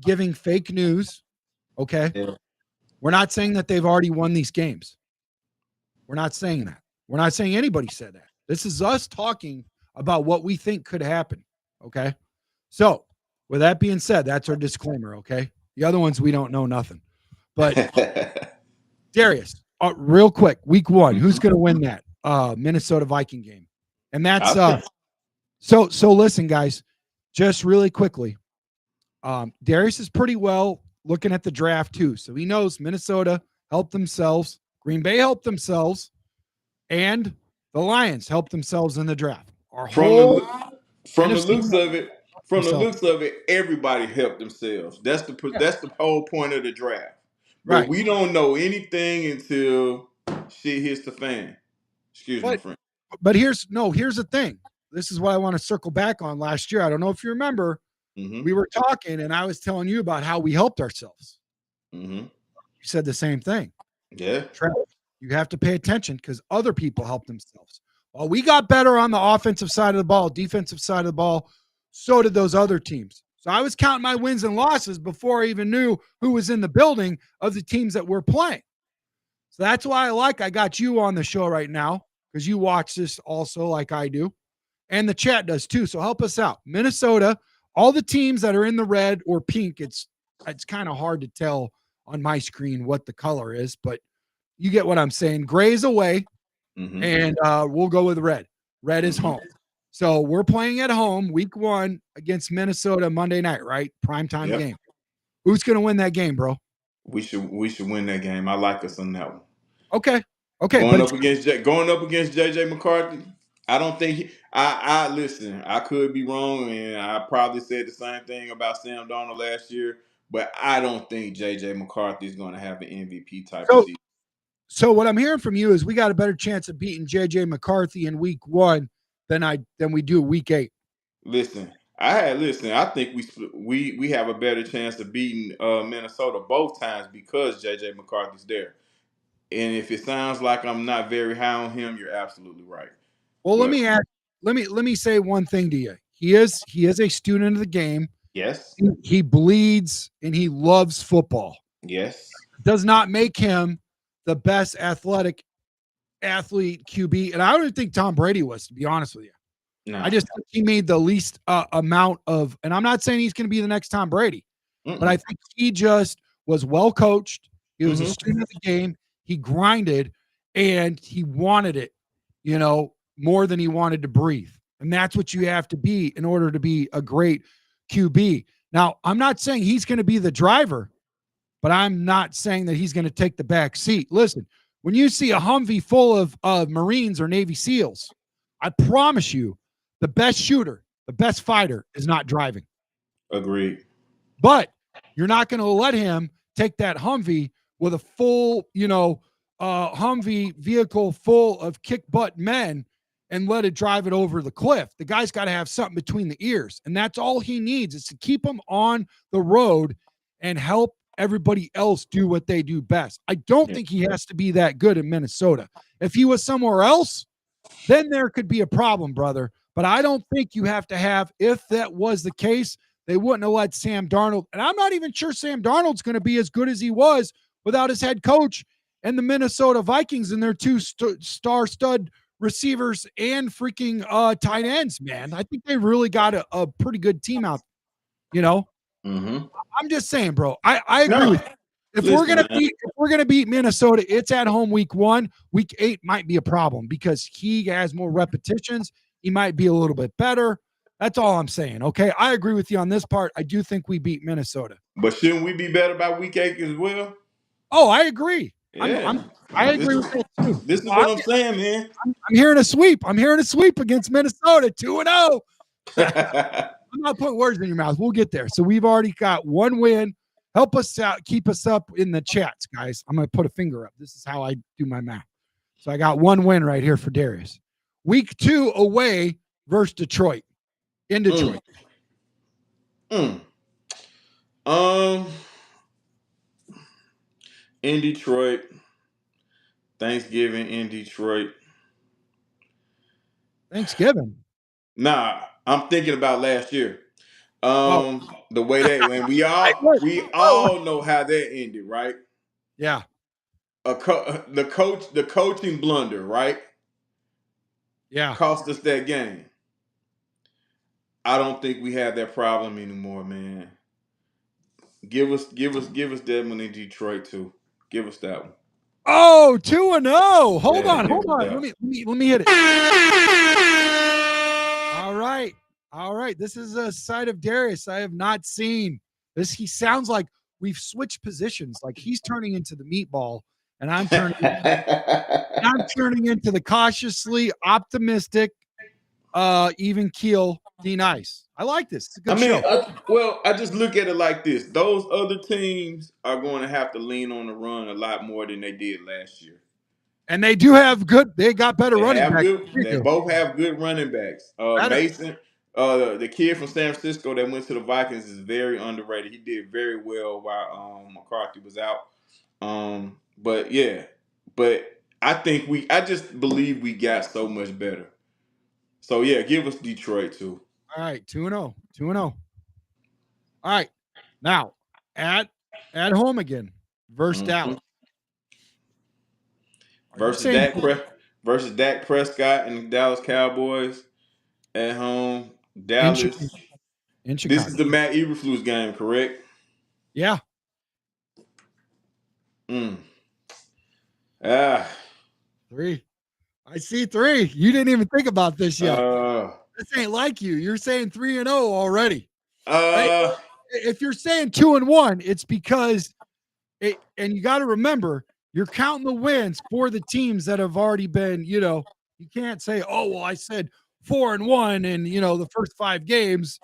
giving fake news. Okay, we're not saying that they've already won these games. We're not saying that. We're not saying anybody said that. This is us talking about what we think could happen. Okay, so With that being said, that's our disclaimer, okay? The other ones, we don't know nothing. But Darius, real quick, week 1, who's going to win that Minnesota Viking game? And that's so listen, guys, just really quickly. Darius is pretty well looking at the draft too. So he knows Minnesota helped themselves, Green Bay helped themselves, and the Lions helped themselves in the draft. Our whole from the NFC looks of it, themselves. everybody helped themselves. That's the whole point of the draft. But Right. we don't know anything until shit hits the fan. Excuse my But friend. here's the thing. This is what I want to circle back on last year. I don't know if you remember. Mm-hmm. We were talking and I was telling you about how we helped ourselves. Mm-hmm. You said the same thing. Yeah. You have to pay attention because other people helped themselves. While we got better on the offensive side of the ball, defensive side of the ball, so did those other teams. So I was counting my wins and losses before I even knew who was in the building of the teams that we're playing. So that's why I got you on the show right now because you watch this also like I do. And the chat does too. So help us out. Minnesota, all the teams that are in the red or pink, it's kind of hard to tell on my screen what the color is, but you get what I'm saying. Gray is away, and we'll go with red. Red is home. So we're playing at home week 1 against Minnesota Monday night, right? Primetime game. Who's going to win that game, bro? We should win that game. I like us on that one. Okay. Going up against JJ McCarthy, I don't think I listen. I could be wrong, and I probably said the same thing about Sam Darnold last year, but I don't think JJ McCarthy is going to have an MVP type of season. So what I'm hearing from you is we got a better chance of beating JJ McCarthy in week 1 than we do week 8. I think we have a better chance of beating Minnesota both times because JJ McCarthy's there. And if it sounds like I'm not very high on him, you're absolutely right. Well, let me say one thing to you. He is a student of the game. Yes. He bleeds and he loves football. Yes. Does not make him the best athlete QB. And I don't even think Tom Brady was, to be honest with you. No. I just think he made the least amount of, and I'm not saying he's going to be the next Tom Brady, but I think he just was well coached. He was a student of the game. He grinded and he wanted it, more than he wanted to breathe. And that's what you have to be in order to be a great QB. Now, I'm not saying he's going to be the driver, but I'm not saying that he's going to take the back seat. Listen, when you see a Humvee full of Marines or Navy SEALs, I promise you the best shooter, the best fighter is not driving. Agreed. But you're not going to let him take that Humvee with a full, Humvee vehicle full of kick butt men and let it drive it over the cliff. The guy's got to have something between the ears. And that's all he needs is to keep him on the road and help everybody else do what they do best. I don't think he has to be that good in Minnesota. If he was somewhere else, then there could be a problem, brother. But I don't think you have to have, if that was the case, they wouldn't have let Sam Darnold. And I'm not even sure Sam Darnold's going to be as good as he was without his head coach and the Minnesota Vikings and their 2 star stud receivers and freaking tight ends, man. I think they really got a pretty good team out, I'm just saying, bro. I agree with you. If we're gonna beat Minnesota, it's at home week 1. Week 8 might be a problem because he has more repetitions. He might be a little bit better. That's all I'm saying. Okay, I agree with you on this part. I do think we beat Minnesota. But shouldn't we be better by week 8 as well? Oh, I agree. Yeah. I agree with that too. This is what I'm saying, man. I'm hearing a sweep. I'm hearing a sweep against Minnesota, 2-0. I'm not putting words in your mouth. We'll get there. So we've already got 1 win. Help us out. Keep us up in the chats, guys. I'm going to put a finger up. This is how I do my math. So I got 1 win right here for Darius. Week 2 away versus Detroit. In Detroit. In Detroit. Thanksgiving in Detroit. Thanksgiving? Nah, I'm thinking about last year. The way that when we all know how that ended, right? Yeah. The coaching blunder, right? Yeah. Cost us that game. I don't think we have that problem anymore, man. Give us that one in Detroit too. Give us that one. Oh, 2-0. Hold Yeah, on, give hold us on. that. Let me hit it. All right. All right. This is a side of Darius I have not seen. This he sounds like we've switched positions. Like he's turning into the meatball, and I'm turning into the cautiously optimistic, even keel D Nice. I like this. It's a I good mean, show. I just look at it like this: those other teams are going to have to lean on the run a lot more than they did last year. And they do have good, they got better They running have backs. good. They both have good running backs. Better. Mason, the kid from San Francisco that went to the Vikings, is very underrated. He did very well while McCarthy was out. But yeah, but I just believe we got so much better. So yeah, give us Detroit too. All right, 2-0. 2-0. All right. Now, at home again versus Mhm. Dallas. Are you Versus saying versus Dak Prescott and the Dallas Cowboys at home. in Chicago? Dallas. In This is Chicago. the Matt Eberflus game, correct? Yeah. Mm. Ah. 3. I see 3. You didn't even think about this yet. Uh. This ain't like you. You're saying 3-0 already. Hey, Uh. if you're saying 2-1, it's because and you got to remember, you're counting the wins for the teams that have already been, you can't say, oh, well, I said 4-1 and the first 5 games.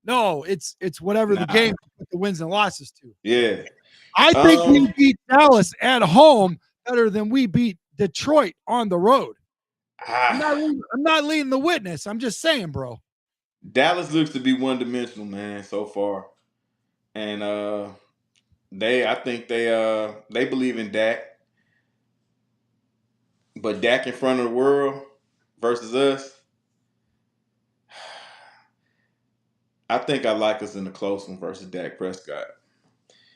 No, it's whatever the Nah. game with the wins and losses to. Yeah. I think we Um. beat Dallas at home better than we beat Detroit on the road. Ah. I'm not leading the witness. I'm just saying, bro. Dallas looks to be one dimensional, man, so far, and I think they believe in Dak, but Dak in front of the world versus us. I think I like us in the close one versus Dak Prescott.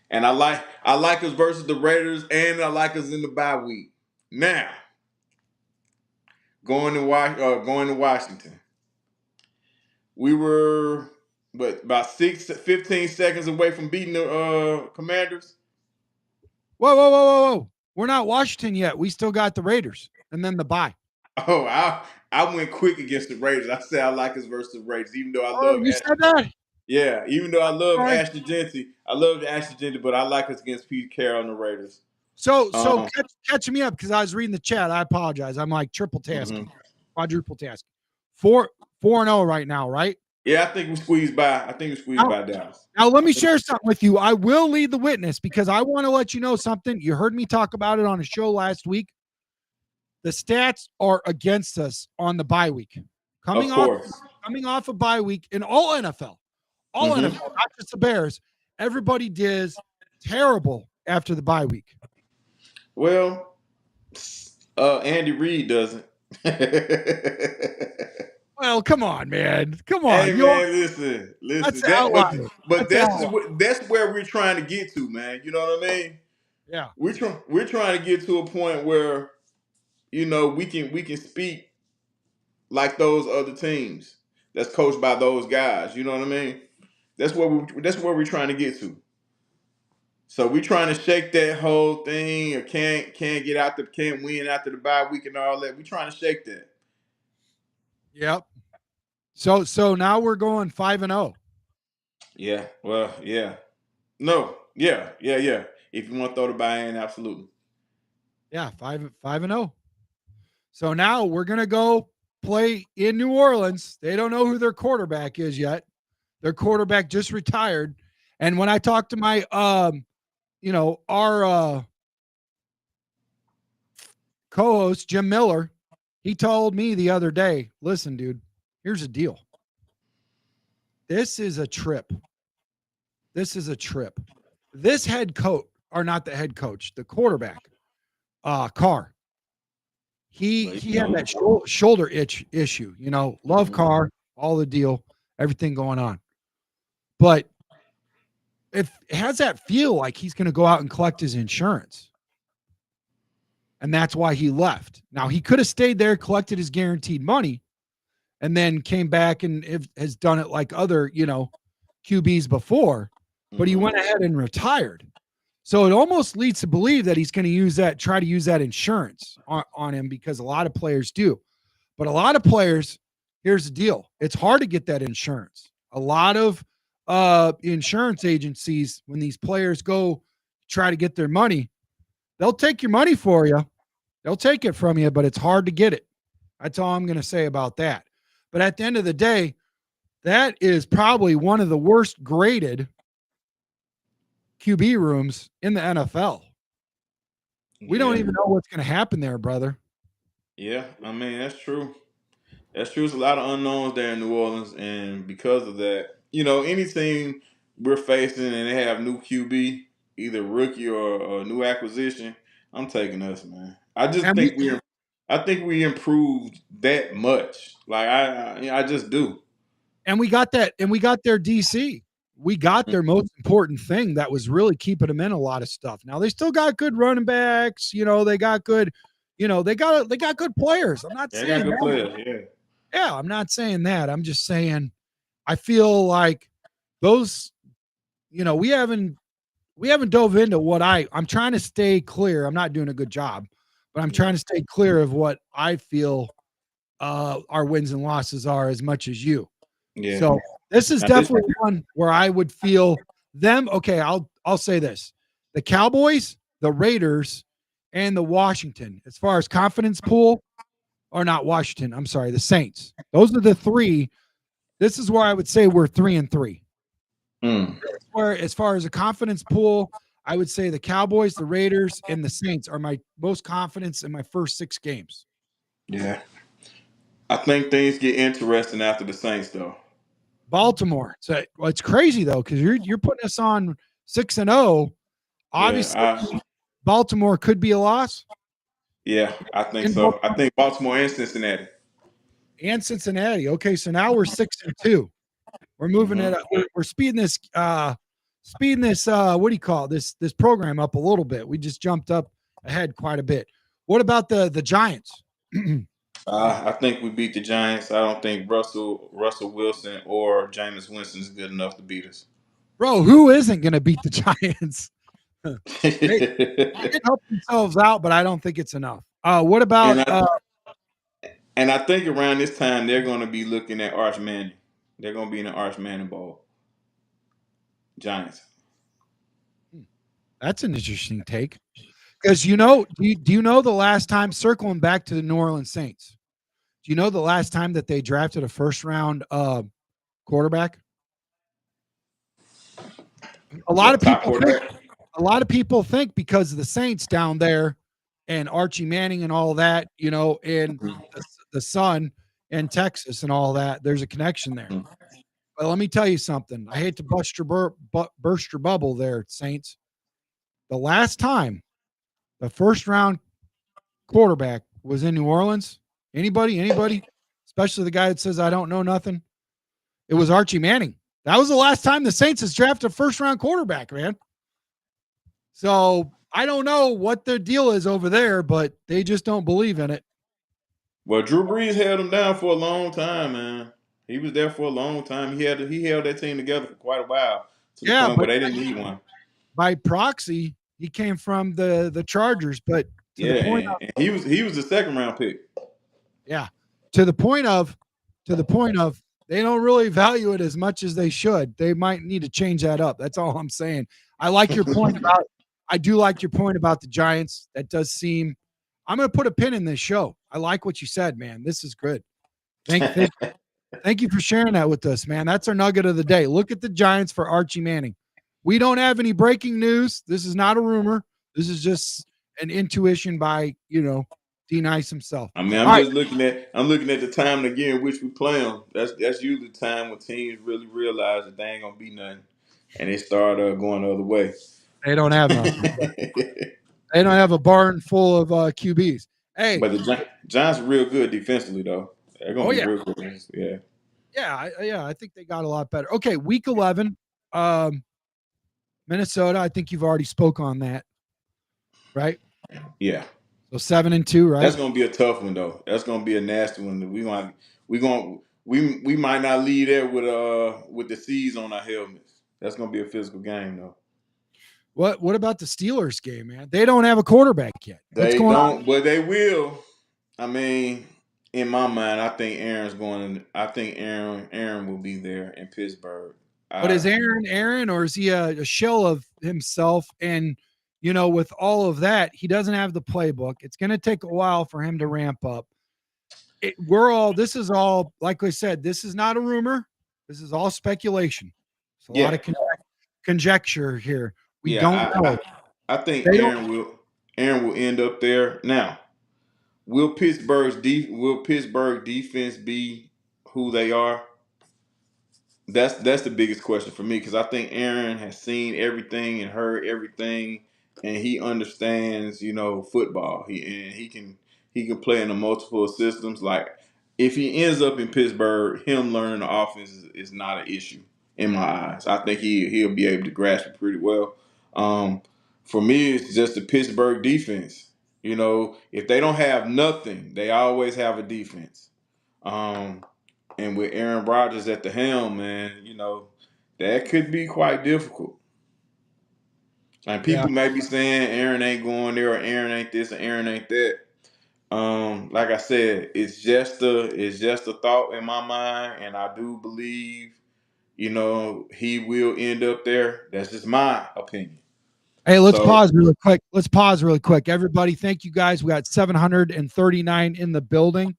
And I like us versus the Raiders, and I like us in the bye week. Now, going to Washington. We were about 15 seconds away from beating the Commanders. Whoa, whoa, whoa, whoa, whoa. We're not Washington yet. We still got the Raiders and then the bye. Oh, I went quick against the Raiders. I said I like us versus the Raiders, even though I Oh, love you said that? yeah, even though I All love right. Ashton Genty. I love Ashton Genty, but I like us against Pete Carroll and the Raiders. So Um, catch me up because I was reading the chat. I apologize. I'm like triple mhm. tasking, quadruple tasking. 4-0 right now, right? Yeah, I think we squeezed by. I think we squeezed Now, by Dallas. now let me share something with you. I will lead the witness because I want to let you know something. You heard me talk about it on a show last week. The stats are against us on the bye week. Of Coming off course. coming off a bye week in all NFL. All Hmm. NFL, not just the Bears. Everybody did terrible after the bye week. Well, Andy Reid doesn't. Well, come on, man. Come on. Hey man, listen, That's listen. an outlier. But That's an outlier. that's where we're trying to get to, man. You know what I mean? Yeah. We're trying to get to a point where we can speak like those other teams that's coached by those guys. You know what I mean? That's where we're trying to get to. So we're trying to shake that whole thing, or can't win after the bye week and all that. We're trying to shake that. Yep. So now we're going 5-0. Yeah. Well, yeah. No. Yeah. Yeah. Yeah. If you want to throw the bye in, absolutely. Yeah, 5-0. So now we're gonna go play in New Orleans. They don't know who their quarterback is yet. Their quarterback just retired. And when I talked to my our co-host Jim Miller, he told me the other day, listen, dude, here's a deal. This is a trip. This is a trip. This head coach, or not the head coach, the quarterback, Carr. He had that shoulder issue, love Carr, all the deal, everything going on. But it has that feel like he's going to go out and collect his insurance. And that's why he left. Now, he could have stayed there, collected his guaranteed money, and then came back and has done it like other, QBs before, but he went ahead and retired. So it almost leads to believe that he's going to try to use that insurance on him, because a lot of players do. But a lot of players, here's the deal. It's hard to get that insurance. A lot of insurance agencies, when these players go try to get their money, they'll take your money for you. They'll take it from you, but it's hard to get it. That's all I'm going to say about that. But at the end of the day, that is probably one of the worst graded QB rooms in the NFL. We don't even know what's going to happen there, brother. Yeah, I mean, that's true. That's true. There's a lot of unknowns there in New Orleans, and because of that, any team we're facing and they have new QB, either rookie or new acquisition, I'm taking us, man. And we, I think we improved that much. Like I just do. and we got that, and we got their DC. We got their most important thing that was really keeping them in a lot of stuff. Now they still got good running backs. They got good. They got good players. I'm not saying good players. Yeah. Yeah, I'm not saying that. I'm just saying I feel like those. We haven't dove into what I'm trying to stay clear. I'm not doing a good job, but I'm trying to stay clear of what I feel our wins and losses are as much as you. Yeah. So this is definitely one where I would feel them. Okay, I'll say this: the Cowboys, the Raiders, and the Washington, as far as confidence pool, or not Washington. I'm sorry, the Saints. Those are the three. This is where I would say we're 3-3. Where, as far as a confidence pool, I would say the Cowboys, the Raiders, and the Saints are my most confidence in my first 6 games. Yeah. I think things get interesting after the Saints, though. Baltimore. So it's crazy though, because you're putting us on 6-0. Obviously, Baltimore could be a loss. Yeah, I think so. I think Baltimore and Cincinnati. Okay, so now we're 6-2. We're moving it up. We're speeding this. What do you call it? This program up a little bit. We just jumped up ahead quite a bit. What about the Giants? I think we beat the Giants. I don't think Russell Wilson or Jameis Winston is good enough to beat us. Bro, who isn't going to beat the Giants? They can help themselves out, but I don't think it's enough. What about? And I think around this time they're going to be looking at Arch Manning. They're going to be in the Arch Manning Bowl. Giants. That's an interesting take. Because do you know the last time, circling back to the New Orleans Saints, do you know the last time that they drafted a first round quarterback? A lot of people think because of the Saints down there and Archie Manning and all that, and the son in Texas and all that, there's a connection there. But let me tell you something. I hate to burst your bubble there, Saints. The last time the first round quarterback was in New Orleans, anybody, especially the guy that says I don't know nothing, it was Archie Manning. That was the last time the Saints has drafted a first round quarterback, man. So I don't know what their deal is over there, but they just don't believe in it. Well, Drew Brees held him down for a long time, man. He was there for a long time. He held that team together for quite a while to the point where they didn't need one. By proxy, he came from the Chargers, but the point and he was the second round pick. Yeah, to the point of they don't really value it as much as they should. They might need to change that up. That's all I'm saying. I like your point about. I do like your point about the Giants. That does seem. I'm going to put a pin in this show. I like what you said, man. This is good. Thank you for sharing that with us, man. That's our nugget of the day. Look at the Giants for Archie Manning. We don't have any breaking news. This is not a rumor. This is just an intuition by, D Nice himself. I mean, I'm looking at the time again which we play them. That's usually the time when teams really realize that they ain't gonna be nothing, and they start going the other way. They don't have nothing. They don't have a barn full of QBs. Hey, but the Giants are real good defensively, though. They're gonna be real good. Yeah. Yeah. I think they got a lot better. Okay, week 11, Minnesota. I think you've already spoke on that, right? Yeah. So 7-2, right? That's gonna be a tough one, though. That's gonna be a nasty one. we might not leave there with the C's on our helmets. That's gonna be a physical game though. What about the Steelers game, man? They don't have a quarterback yet. What's They going on? don't, but they will. I mean, in my mind, I think Aaron's going. I think Aaron will be there in Pittsburgh. But is I Aaron, or is he a shell of himself? And with all of that, he doesn't have the playbook. It's going to take a while for him to ramp up. This is all, like I said, this is not a rumor. This is all speculation. It's a lot of conjecture here. We don't know. I think They don't. Aaron will end up there. Now, will Pittsburgh defense be who they are? That's the biggest question for me because I think Aaron has seen everything and heard everything, and he understands, football. He can play in the multiple systems. Like if he ends up in Pittsburgh, him learning the offense is not an issue in my eyes. I think he'll be able to grasp it pretty well. For me, it's just the Pittsburgh defense. If they don't have nothing, they always have a defense. And with Aaron Rodgers at the helm, man, that could be quite difficult. And people may be saying Aaron ain't going there, or Aaron ain't this, or Aaron ain't that. Like I said, it's just a thought in my mind, and I do believe, he will end up there. That's just my opinion. Hey, let's pause really quick. Everybody, thank you guys. We got 739 in the building.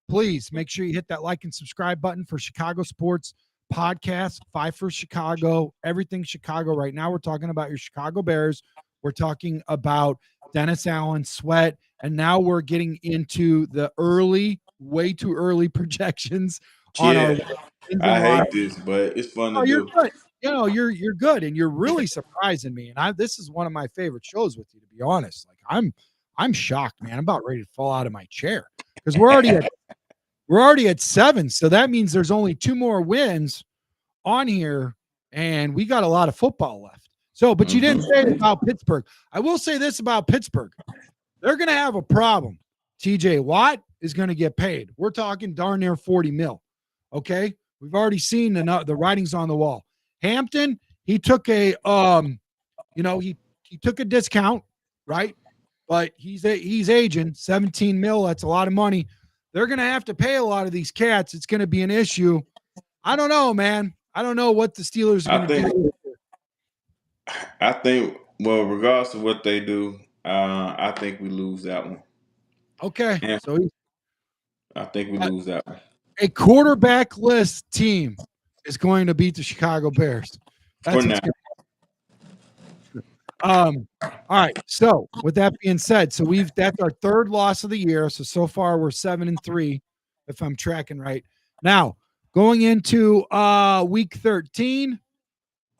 Please make sure you hit that like and subscribe button for Chicago Sports Podcast, 5 for Chicago, everything Chicago. Right now, we're talking about your Chicago Bears. We're talking about Dennis Allen, Sweat, and now we're getting into the way too early projections on our. I hate this, but it's fun to you're do. good. You're good, and you're really surprising me. And this is one of my favorite shows with you, to be honest. Like I'm shocked, man. I'm about ready to fall out of my chair because we're already at 7, so that means there's only 2 more wins on here, and we got a lot of football left. So, but you didn't say it about Pittsburgh. I will say this about Pittsburgh: they're going to have a problem. TJ Watt is going to get paid. We're talking darn near 40 mil. Okay, we've already seen the writings on the wall. Hampton, he took a he took a discount, right? But he's aging 17 mil. That's a lot of money. They're going to have to pay a lot of these cats. It's going to be an issue. I don't know, man. I don't know what the Steelers are going to do. I think, well, regardless of what they do, I think we lose that one. Okay. And so I think we lose that one. A quarterback-less team is going to beat the Chicago Bears. That's what's going to happen. All right. So with that being said, that's our 3rd loss of the year. So far we're 7-3, if I'm tracking right. Now going into week 13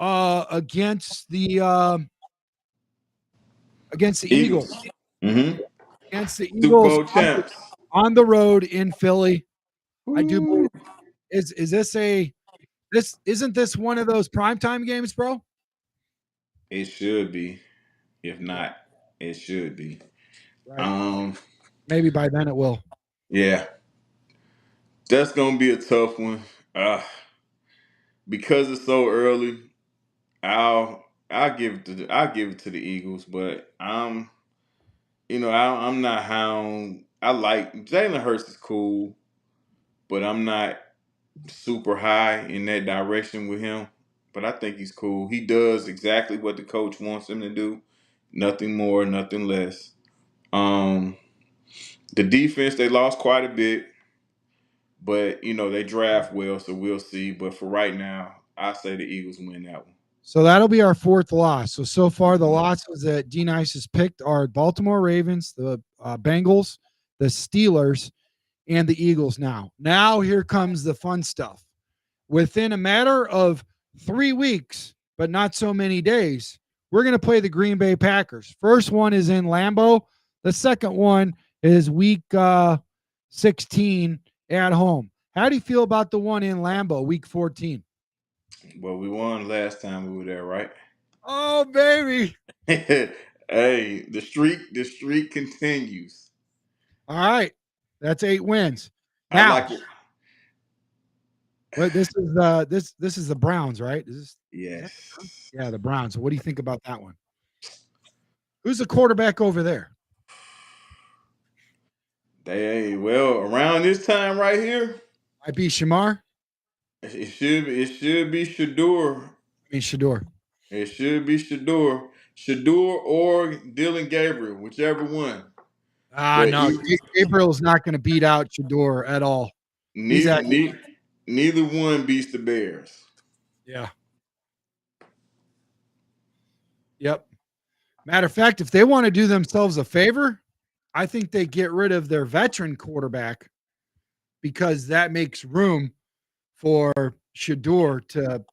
against the Eagles. Mm-hmm. Against the Super Eagles Bowl champs on the road in Philly. Ooh. I do believe isn't this one of those primetime games, bro? It should be. If not, it should be. Right. Maybe by then it will. Yeah. That's gonna be a tough one. Because it's so early, I'll give it to the Eagles, but I'm not hound. I like Jalen Hurts is cool, but I'm not super high in that direction with him. But I think he's cool. He does exactly what the coach wants him to do. Nothing more, nothing less. The defense, they lost quite a bit, but they draft well, so we'll see. But for right now, I say the Eagles win that one. So that'll be our 4th loss. So far, the losses that D Nice has picked are Baltimore Ravens, the Bengals, the Steelers, and the Eagles. Now here comes the fun stuff. Within a matter of 3 weeks, but not so many days, we're going to play the Green Bay Packers. First one is in Lambeau. The second one is week 16 at home. How do you feel about the one in Lambeau, week 14? Well, we won last time we were there, right? Oh, baby. Hey, the streak continues. All right. That's 8 wins. I Now, like it. what this is this is the Browns, right? Is that the Browns? Yes. Yeah, the Browns. So what do you think about that one? Who's the quarterback over there? Well, around this time right here, Might be Shamar. it should be Shador. I mean Shador. It should be Shador. Shador or Dylan Gabriel, whichever one. But No, Gabriel's not going to beat out Shador at all. He's neither, at neither neither one beats the Bears. yeah. Yep. Matter of fact, if they want to do themselves a favor, I think they get rid of their veteran quarterback because that makes room for Shador to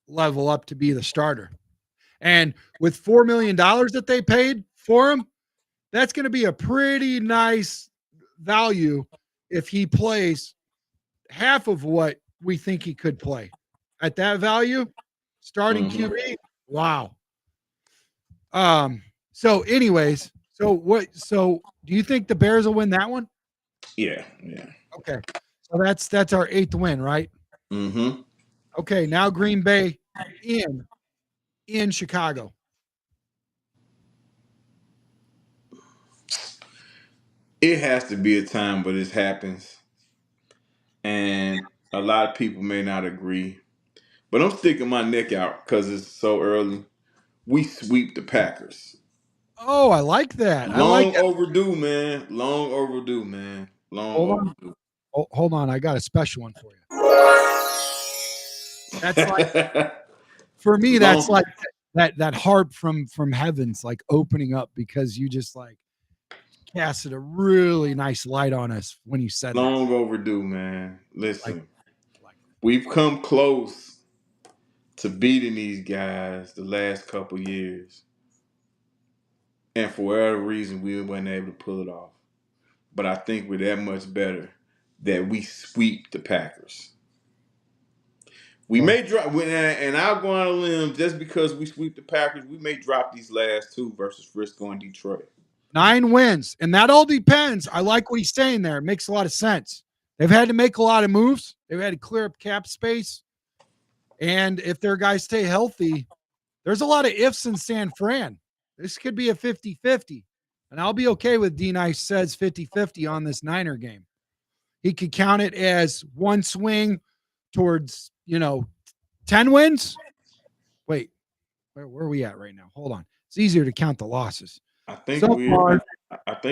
level up to be the starter. And with $4 million that they paid for him, that's going to be a pretty nice value if he plays half of what we think he could play. At that value, starting QB, wow. So anyways, so do you think the Bears will win that one? Yeah. Okay. So that's our 8th win, right? Mm-hmm. Okay, now Green Bay in Chicago. It has to be a time where this happens. And a lot of people may not agree. But I'm sticking my neck out because it's so early. We sweep the Packers. Oh, I like that. I like Long that. overdue, man. Long overdue, man. Long Hold on. overdue. Hold on. I got a special one for you. That's like for me, that's Long, like that harp from heavens like opening up because you just like casted a really nice light on us when you said that. long overdue, man. Listen, Like we've come close to beating these guys the last couple years. And for whatever reason, we weren't able to pull it off. But I think we're that much better that we sweep the Packers. We Well, may drop, and I'll go on a limb just because we sweep the Packers. We may drop these last two versus Frisco and Detroit. 9 wins, and that all depends. I like what he's saying there. It makes a lot of sense. They've had to make a lot of moves. They've had to clear up cap space. And if their guys stay healthy, there's a lot of ifs in San Fran. This could be a 50-50. And I'll be okay with D Nice says 50-50 on this Niner game. He could count it as one swing towards, 10 wins. Wait, where are we at right now? Hold on. It's easier to count the losses. I think So far, we're at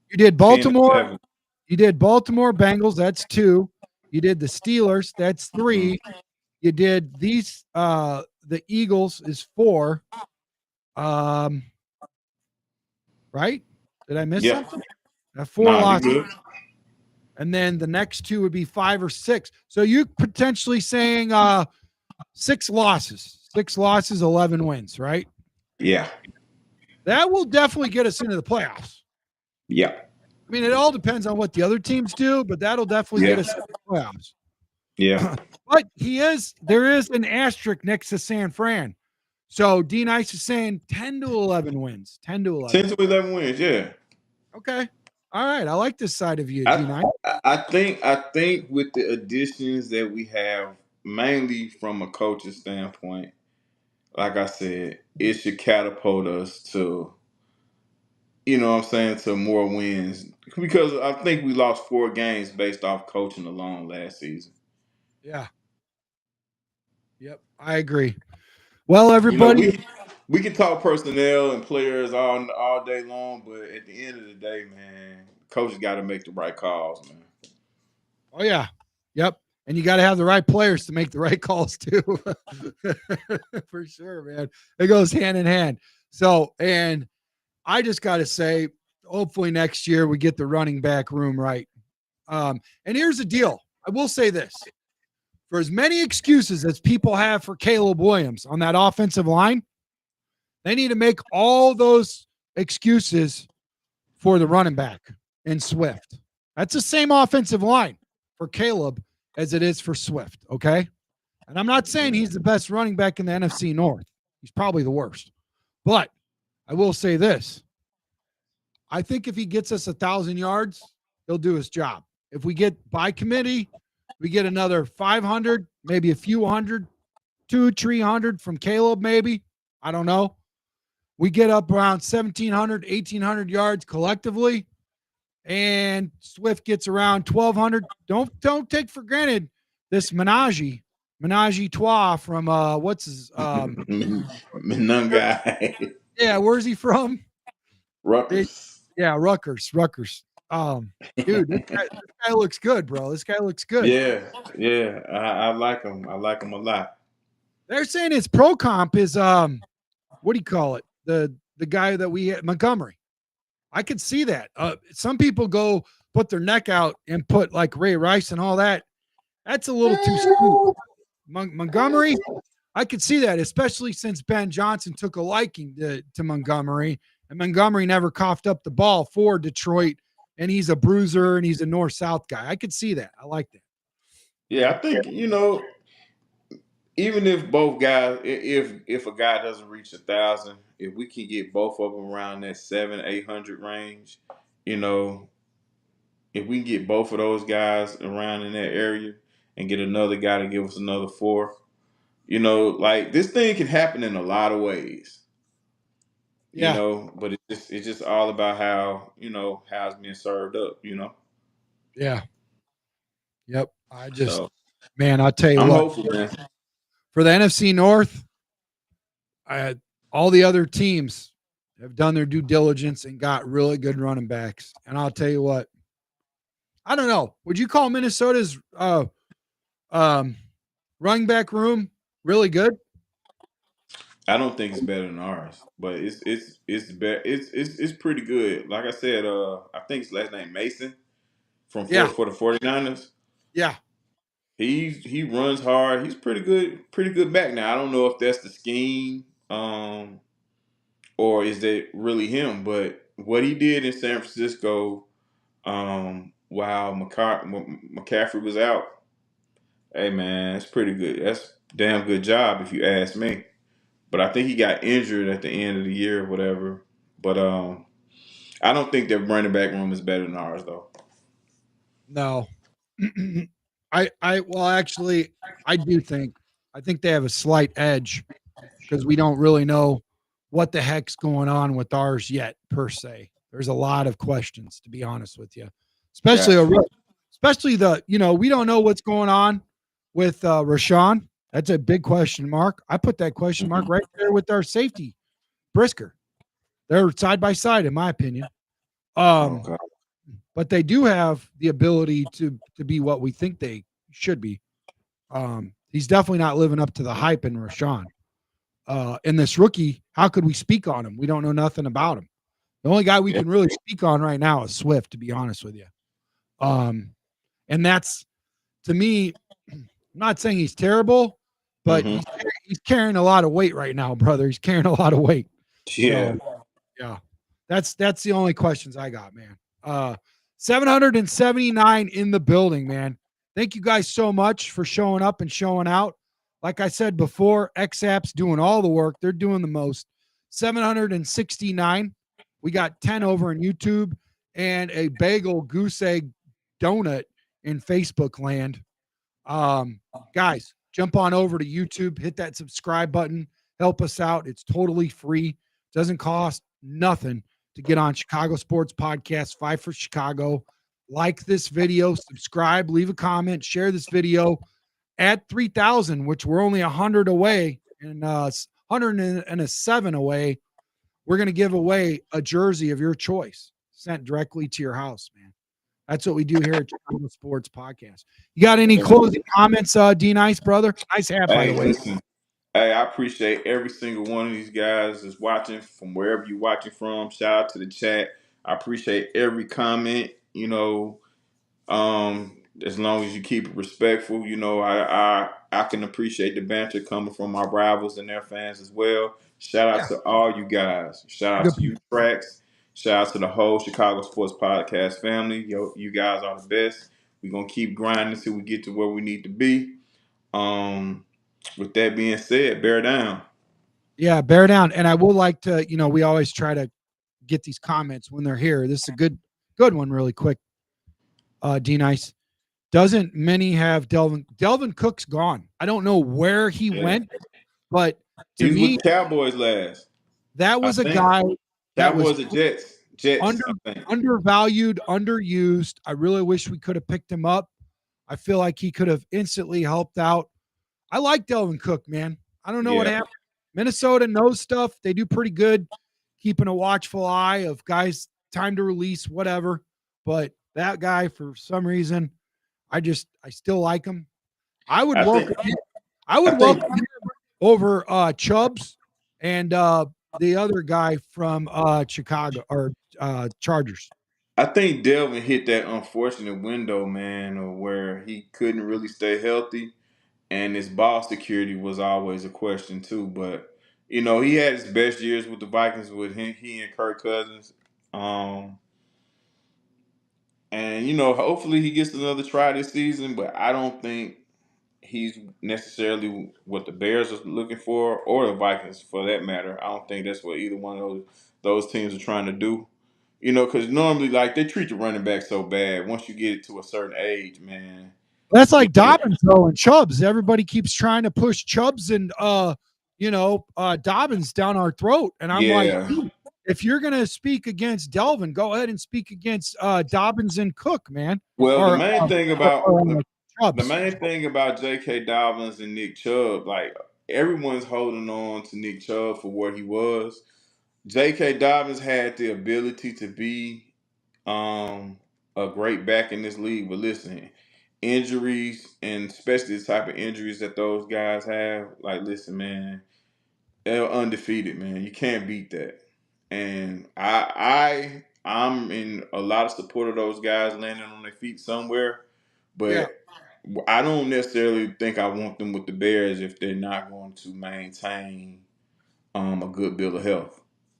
you did 10 Baltimore. 7. You did Baltimore Bengals. That's 2. You did the Steelers. That's 3. You did these. The Eagles is 4. Right? Did I miss something? 4 losses. Good. And then the next 2 would be 5 or 6. So you potentially saying 6 losses. 6 losses, 11 wins, right? Yeah. That will definitely get us into the playoffs. Yeah. I mean, it all depends on what the other teams do, but that'll definitely get us into the playoffs. Yeah. But there is an asterisk next to San Fran. So D Nice is saying 10 to 11 wins. 10 to 11. 10 to 11 wins, yeah. Okay. All right. I like this side of you, D Nice. I think with the additions that we have, mainly from a coaching standpoint, like I said, it should catapult us to, to more wins. Because I think we lost 4 games based off coaching alone last season. Yeah. Yep. I agree. Well, everybody. We can talk personnel and players all day long, but at the end of the day, man, coaches got to make the right calls, man. Oh, yeah. Yep. And you got to have the right players to make the right calls, too. For sure, man. It goes hand in hand. So, and I just got to say, hopefully next year we get the running back room right. And here's the deal. I will say this. For as many excuses as people have for Caleb Williams on that offensive line, they need to make all those excuses for the running back in Swift. That's the same offensive line for Caleb as it is for Swift, okay? And I'm not saying he's the best running back in the NFC North. He's probably the worst. But I will say this. I think if he gets us 1,000 yards he'll do his job. If we get by committee, we get another 500, maybe a few hundred, 200-300 from Caleb, maybe. I don't know. We get up around 1,700, 1,800 yards collectively, and Swift gets around 1,200. Don't take for granted this menage a trois from what's his None guy. yeah, where's he from? Rutgers. Yeah, Rutgers. Dude, this guy looks good, bro. This guy looks good. Yeah. I like him. I like him a lot. They're saying his pro comp is what do you call it? The guy that we had, Montgomery. I could see that. Some people go put their neck out and put like Ray Rice and all that. That's a little too smooth. Montgomery, I could see that, especially since Ben Johnson took a liking to Montgomery, and Montgomery never coughed up the ball for Detroit, and he's a bruiser and he's a north-south guy. I could see that. I like that. Yeah, I think even if both guys, if a guy doesn't reach 1,000, if we can get both of them around that 700-800 range, you know, if we can get both of those guys around in that area and get another guy to give us another 4, like this thing can happen in a lot of ways, Yeah. but it's just all about how how it's being served up, Yeah. Yep. So Man, I'll tell you I'm what. hopeful, man. For the NFC North, all the other teams have done their due diligence and got really good running backs. And I'll tell you what, I don't know. Would you call Minnesota's running back room really good? I don't think it's better than ours, but it's pretty good. Like I said, I think his last name Mason for the 49ers. Yeah. He runs hard. He's pretty good back now. I don't know if that's the scheme, or is that really him, but what he did in San Francisco, while McCaffrey was out, hey man, that's pretty good. That's a damn good job if you ask me. But I think he got injured at the end of the year or whatever. But I don't think their running back room is better than ours though. No. Actually, I think they have a slight edge because we don't really know what the heck's going on with ours yet, per se. There's a lot of questions, to be honest with you, especially we don't know what's going on with Rashawn. That's a big question mark. I put that question mark right there with our safety, Brisker. They're side by side, in my opinion. Okay. But they do have the ability to be what we think they should be. He's definitely not living up to the hype in Rashawn. And this rookie, how could we speak on him? We don't know nothing about him. The only guy we can really speak on right now is Swift, to be honest with you. And that's, to me, I'm not saying he's terrible, but he's carrying a lot of weight right now, brother. He's carrying a lot of weight. Yeah. So, yeah. That's the only questions I got, man. 779 in the building, man. Thank you guys so much for showing up and showing out. Like I said before, XApp's doing all the work. They're doing the most. 769. We got 10 over on YouTube and a bagel goose egg donut in Facebook land. Guys, jump on over to YouTube, hit that subscribe button, help us out. It's totally free. Doesn't cost nothing to get on Chicago Sports Podcast, 5 for Chicago. Like this video, subscribe, leave a comment, share this video. At 3,000, which we're only 100 away and 107 away, we're going to give away a jersey of your choice sent directly to your house, man. That's what we do here at Chicago Sports Podcast. You got any closing comments, D Nice, brother? Nice hat, by the way. Listen, hey, I appreciate every single one of these guys that's watching from wherever you're watching from. Shout out to the chat. I appreciate every comment, as long as you keep it respectful, I can appreciate the banter coming from my rivals and their fans as well. Shout out to all you guys. Shout out to you, Tracks. Shout out to the whole Chicago Sports Podcast family. You guys are the best. We're gonna keep grinding until we get to where we need to be. With that being said, bear down. Yeah, bear down. And I will like to, we always try to get these comments when they're here. This is a good one, really quick. D Nice. Doesn't many have Delvin? Delvin Cook's gone. I don't know where he Yeah. went, but He to was with me, the Cowboys last. that I was a think guy that was Cowboys or Jets. Jets, under I think. undervalued, underused. I really wish we could have picked him up. I feel like he could have instantly helped out. I like Delvin Cook, man. I don't know what Yeah. happened. Minnesota knows stuff. They do pretty good keeping a watchful eye of guys, time to release, whatever. But that guy, for some reason, I still like him. I would I think welcome him. I I would think welcome him over Chubbs and the other guy from Chicago or Chargers. I think Delvin hit that unfortunate window, man, of where he couldn't really stay healthy, and his ball security was always a question too. But he had his best years with the Vikings with him, he and Kirk Cousins. Um, and hopefully he gets another try this season. But I don't think he's necessarily what the Bears are looking for, or the Vikings for that matter. I don't think that's what either one of those teams are trying to do. Because normally, like, they treat the running back so bad. Once you get it to a certain age, man. That's You like know, Dobbins though and Chubbs. Everybody keeps trying to push Chubbs and Dobbins down our throat. And I'm like, yeah. dude, if you're gonna speak against Delvin, go ahead and speak against Dobbins and Cook, man. Well, the Or main thing or, about or the, the Chubbs. main thing about J.K. Dobbins and Nick Chubb, like, everyone's holding on to Nick Chubb for what he was. J.K. Dobbins had the ability to be um, a great back in this league. But listen, injuries, and especially the type of injuries that those guys have, like, listen, man, they're undefeated, man. You can't beat that. And I'm in a lot of support of those guys landing on their feet somewhere, Yeah. but I don't necessarily think I want them with the Bears if they're not going to maintain a good bill of health.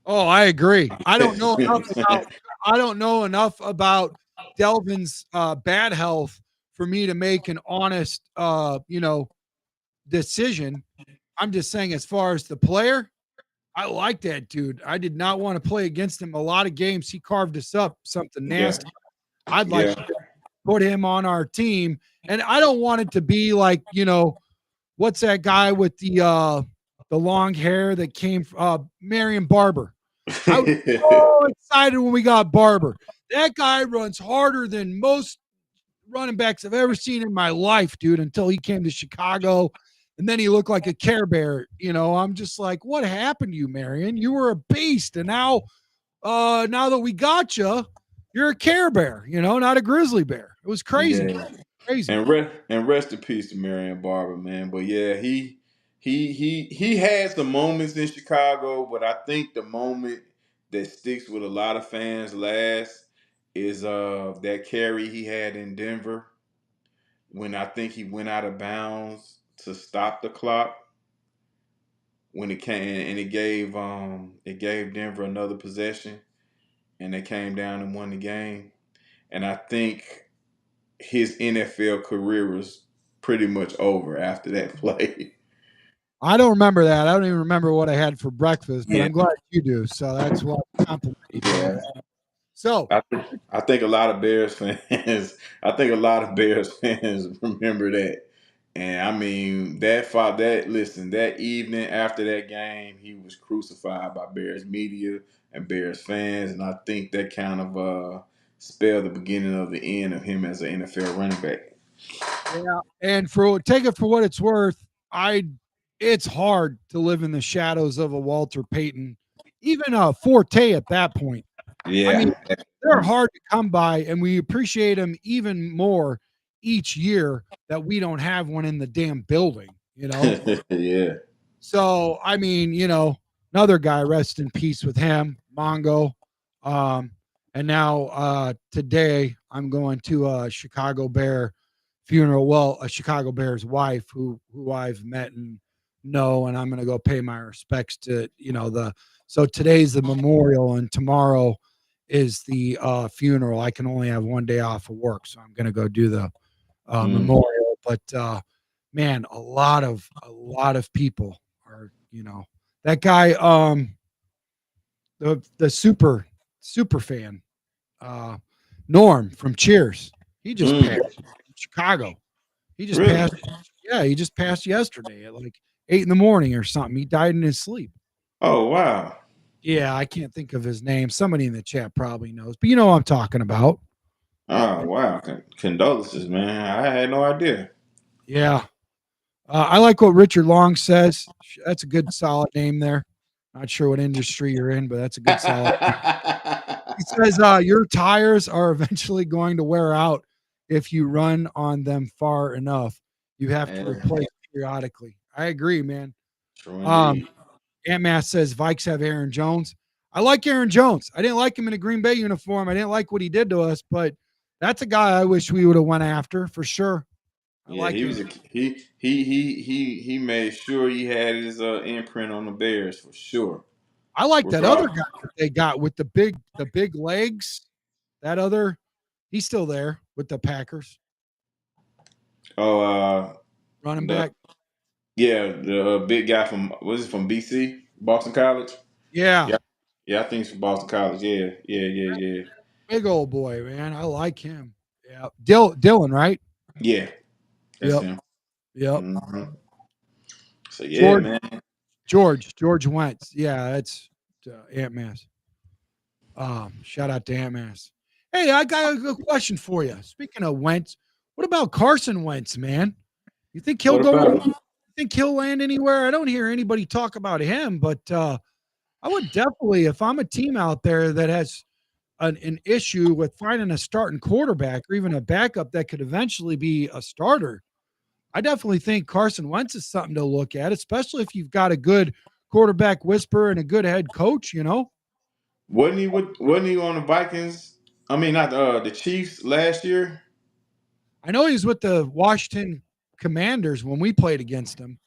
Oh, I agree. I don't know You know enough what I'm saying? about I don't know enough about Delvin's bad health for me to make an honest decision. I'm just saying as far as the player, I like that dude. I did not want to play against him a lot of games. He carved us up something Yeah, nasty. I'd like yeah. to put him on our team. And I don't want it to be like, what's that guy with the long hair that came from Marion Barber. I was so excited when we got Barber. That guy runs harder than most running backs I've ever seen in my life, dude, until he came to Chicago. And then he looked like a Care Bear. I'm just like, what happened to you, Marion? You were a beast. And now that we got you, you're a Care Bear, not a grizzly bear. It was crazy. Yeah. Crazy. And rest in peace to Marion Barber, man. But yeah, he had some moments in Chicago, but I think the moment that sticks with a lot of fans last is that carry he had in Denver when I think he went out of bounds to stop the clock when it came, and it gave Denver another possession, and they came down and won the game. And I think his NFL career was pretty much over after that play. I don't remember that. I don't even remember what I had for breakfast, but Yeah, I'm glad you do. So that's what I compliment you on yeah. that. So I think a lot of Bears fans. I think a lot of Bears fans remember that. And I mean that evening after that game, he was crucified by Bears media and Bears fans, and I think that kind of spelled the beginning of the end of him as an NFL running back. yeah, and for take it for what it's worth, it's hard to live in the shadows of a Walter Payton, even a Forte at that point. I mean, Yeah, they're hard to come by, and we appreciate them even more each year that we don't have one in the damn building. yeah. So, I mean, another guy, rest in peace with him, Mongo. Um, and now today I'm going to a Chicago Bear funeral. Well, a Chicago Bears wife who I've met and know, and I'm going to go pay my respects to, so today's the memorial and tomorrow is the funeral. I can only have one day off of work, so I'm going to go do the Mm. memorial. But man, a lot of people are, that guy, the super fan, uh, Norm from Cheers. He just Mm, passed in Chicago. He just really? passed. Yeah, he just passed yesterday at like 8 in the morning or something. He died in his sleep. Oh wow. Yeah, I can't think of his name. Somebody in the chat probably knows, but you know what I'm talking about. Oh wow. Condolences, man. I had no idea. Yeah. I like what Richard Long says. That's a good, solid name there. Not sure what industry you're in, but that's a good, solid. He says your tires are eventually going to wear out if you run on them far enough. You have to Yeah, replace periodically. I agree, man. true Um, indeed. Ant Mass says Vikes have Aaron Jones. I like Aaron Jones. I didn't like him in a Green Bay uniform. I didn't like what he did to us, but that's a guy I wish we would have went after for sure. I Yeah, like he him. was a he made sure he had his imprint on the Bears for sure. I like that other Regardless. guy that they got with the big legs. That other, he's still there with the Packers Oh, running the back. yeah, the big guy from was it from BC, Boston College? Yeah, Yeah, yeah, I think it's from Boston College. Yeah, yeah, yeah, yeah, big old boy, man. I like him. Yeah, Dylan, right? yeah. That's Yep, him. yep. Hmm. So yeah, George, man. George Wentz. Yeah, that's Ant Mass. Shout out to Ant Mass. Hey, I got a good question for you. Speaking of Wentz, what about Carson Wentz, man? You think he'll What go? about You him? think he'll land anywhere? I don't hear anybody talk about him, but I would definitely, if I'm a team out there that has an issue with finding a starting quarterback or even a backup that could eventually be a starter, I definitely think Carson Wentz is something to look at, especially if you've got a good quarterback whisperer and a good head coach, you know? Wasn't he on the Vikings? I mean, not the Chiefs last year. I know he's with the Washington Commanders when we played against him.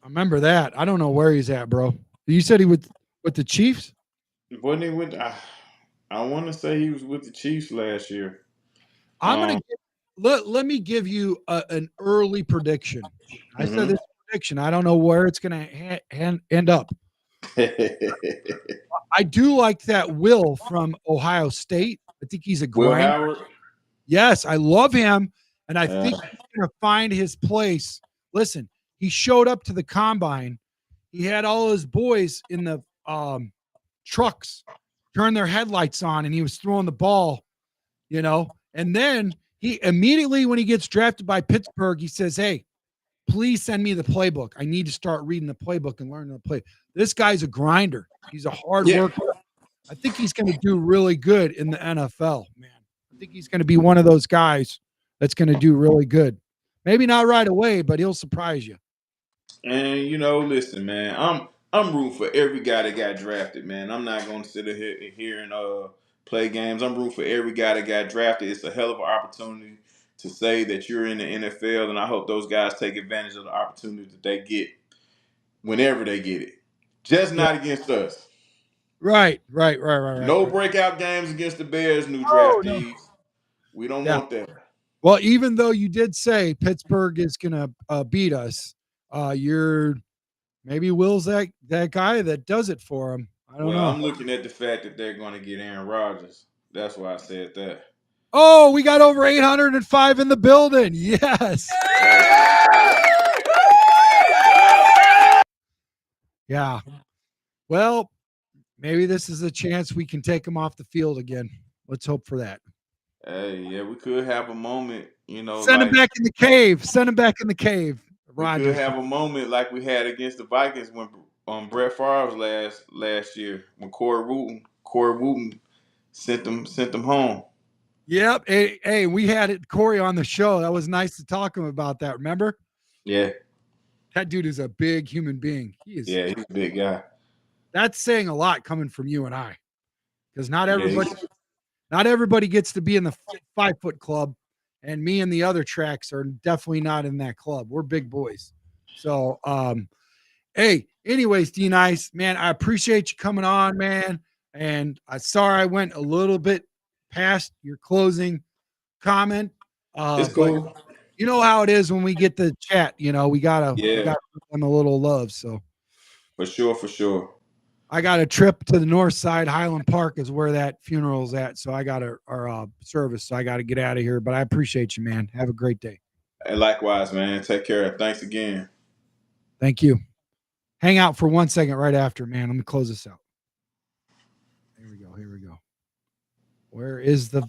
I remember that. I don't know where he's at, bro. You said he with the Chiefs? Wasn't he with? I want to say he was with the Chiefs last year. I'm gonna Um, give, let me give you an early prediction. I said mhm. this prediction. I don't know where it's gonna end up. I do like that Will from Ohio State. I think he's a Will grind. Howard. Yes, I love him, and I Uh, think he's gonna find his place. Listen, he showed up to the combine. He had all his boys in the trucks turn their headlights on, and he was throwing the ball, and then he immediately, when he gets drafted by Pittsburgh, he says, "Hey, please send me the playbook. I need to start reading the playbook and learning the play." This guy's a grinder. He's a hard yeah, worker. I think he's going to do really good in the NFL, man. I think he's going to be one of those guys that's going to do really good. Maybe not right away, but he'll surprise you. and listen, man, I'm rooting for every guy that got drafted, man. I'm not going to sit here and play games. I'm rooting for every guy that got drafted. It's a hell of an opportunity to say that you're in the NFL, and I hope those guys take advantage of the opportunity that they get whenever they get it. Just Yeah. not against us. Right. No breakout games against the Bears, new Oh no. draftees. We don't Yeah. want that. Well, even though you did say Pittsburgh is going to beat us, you're maybe Will's that guy that does it for him. I don't Well, know. I'm looking at the fact that they're going to get Aaron Rodgers. That's why I said that. Oh, we got over 805 in the building. Yes. Hey, Yeah. Well, maybe this is a chance we can take him off the field again. Let's hope for that. hey, yeah, we could have a moment, Send him like back in the cave. Send him back in the cave. we could Rogers. have a moment like we had against the Vikings when Brett Favre last year when Corey Wooten sent them home. Yep. Hey, we had it Corey on the show. That was nice to talk to him about that. Remember? Yeah, That dude is a big human being. yeah, he's a big guy. That's saying a lot coming from you and I. Because not Yeah, everybody gets to be in the 5 foot club, and me and the other tracks are definitely not in that club. We're big boys. So hey, anyways, D Nice, man, I appreciate you coming on, man. And I sorry I went a little bit past your closing comment. it's But cool. you know how it is when we get the chat, we gotta Yeah, give them a little love. So for sure, for sure. I got a trip to the north side. Highland Park is where that funeral's at. So I got our service. So I got to get out of here. But I appreciate you, man. Have a great day. And likewise, man. Take care. Thanks again. Thank you. Hang out for 1 second right after, man. Let me close this out. Here we go. Where is the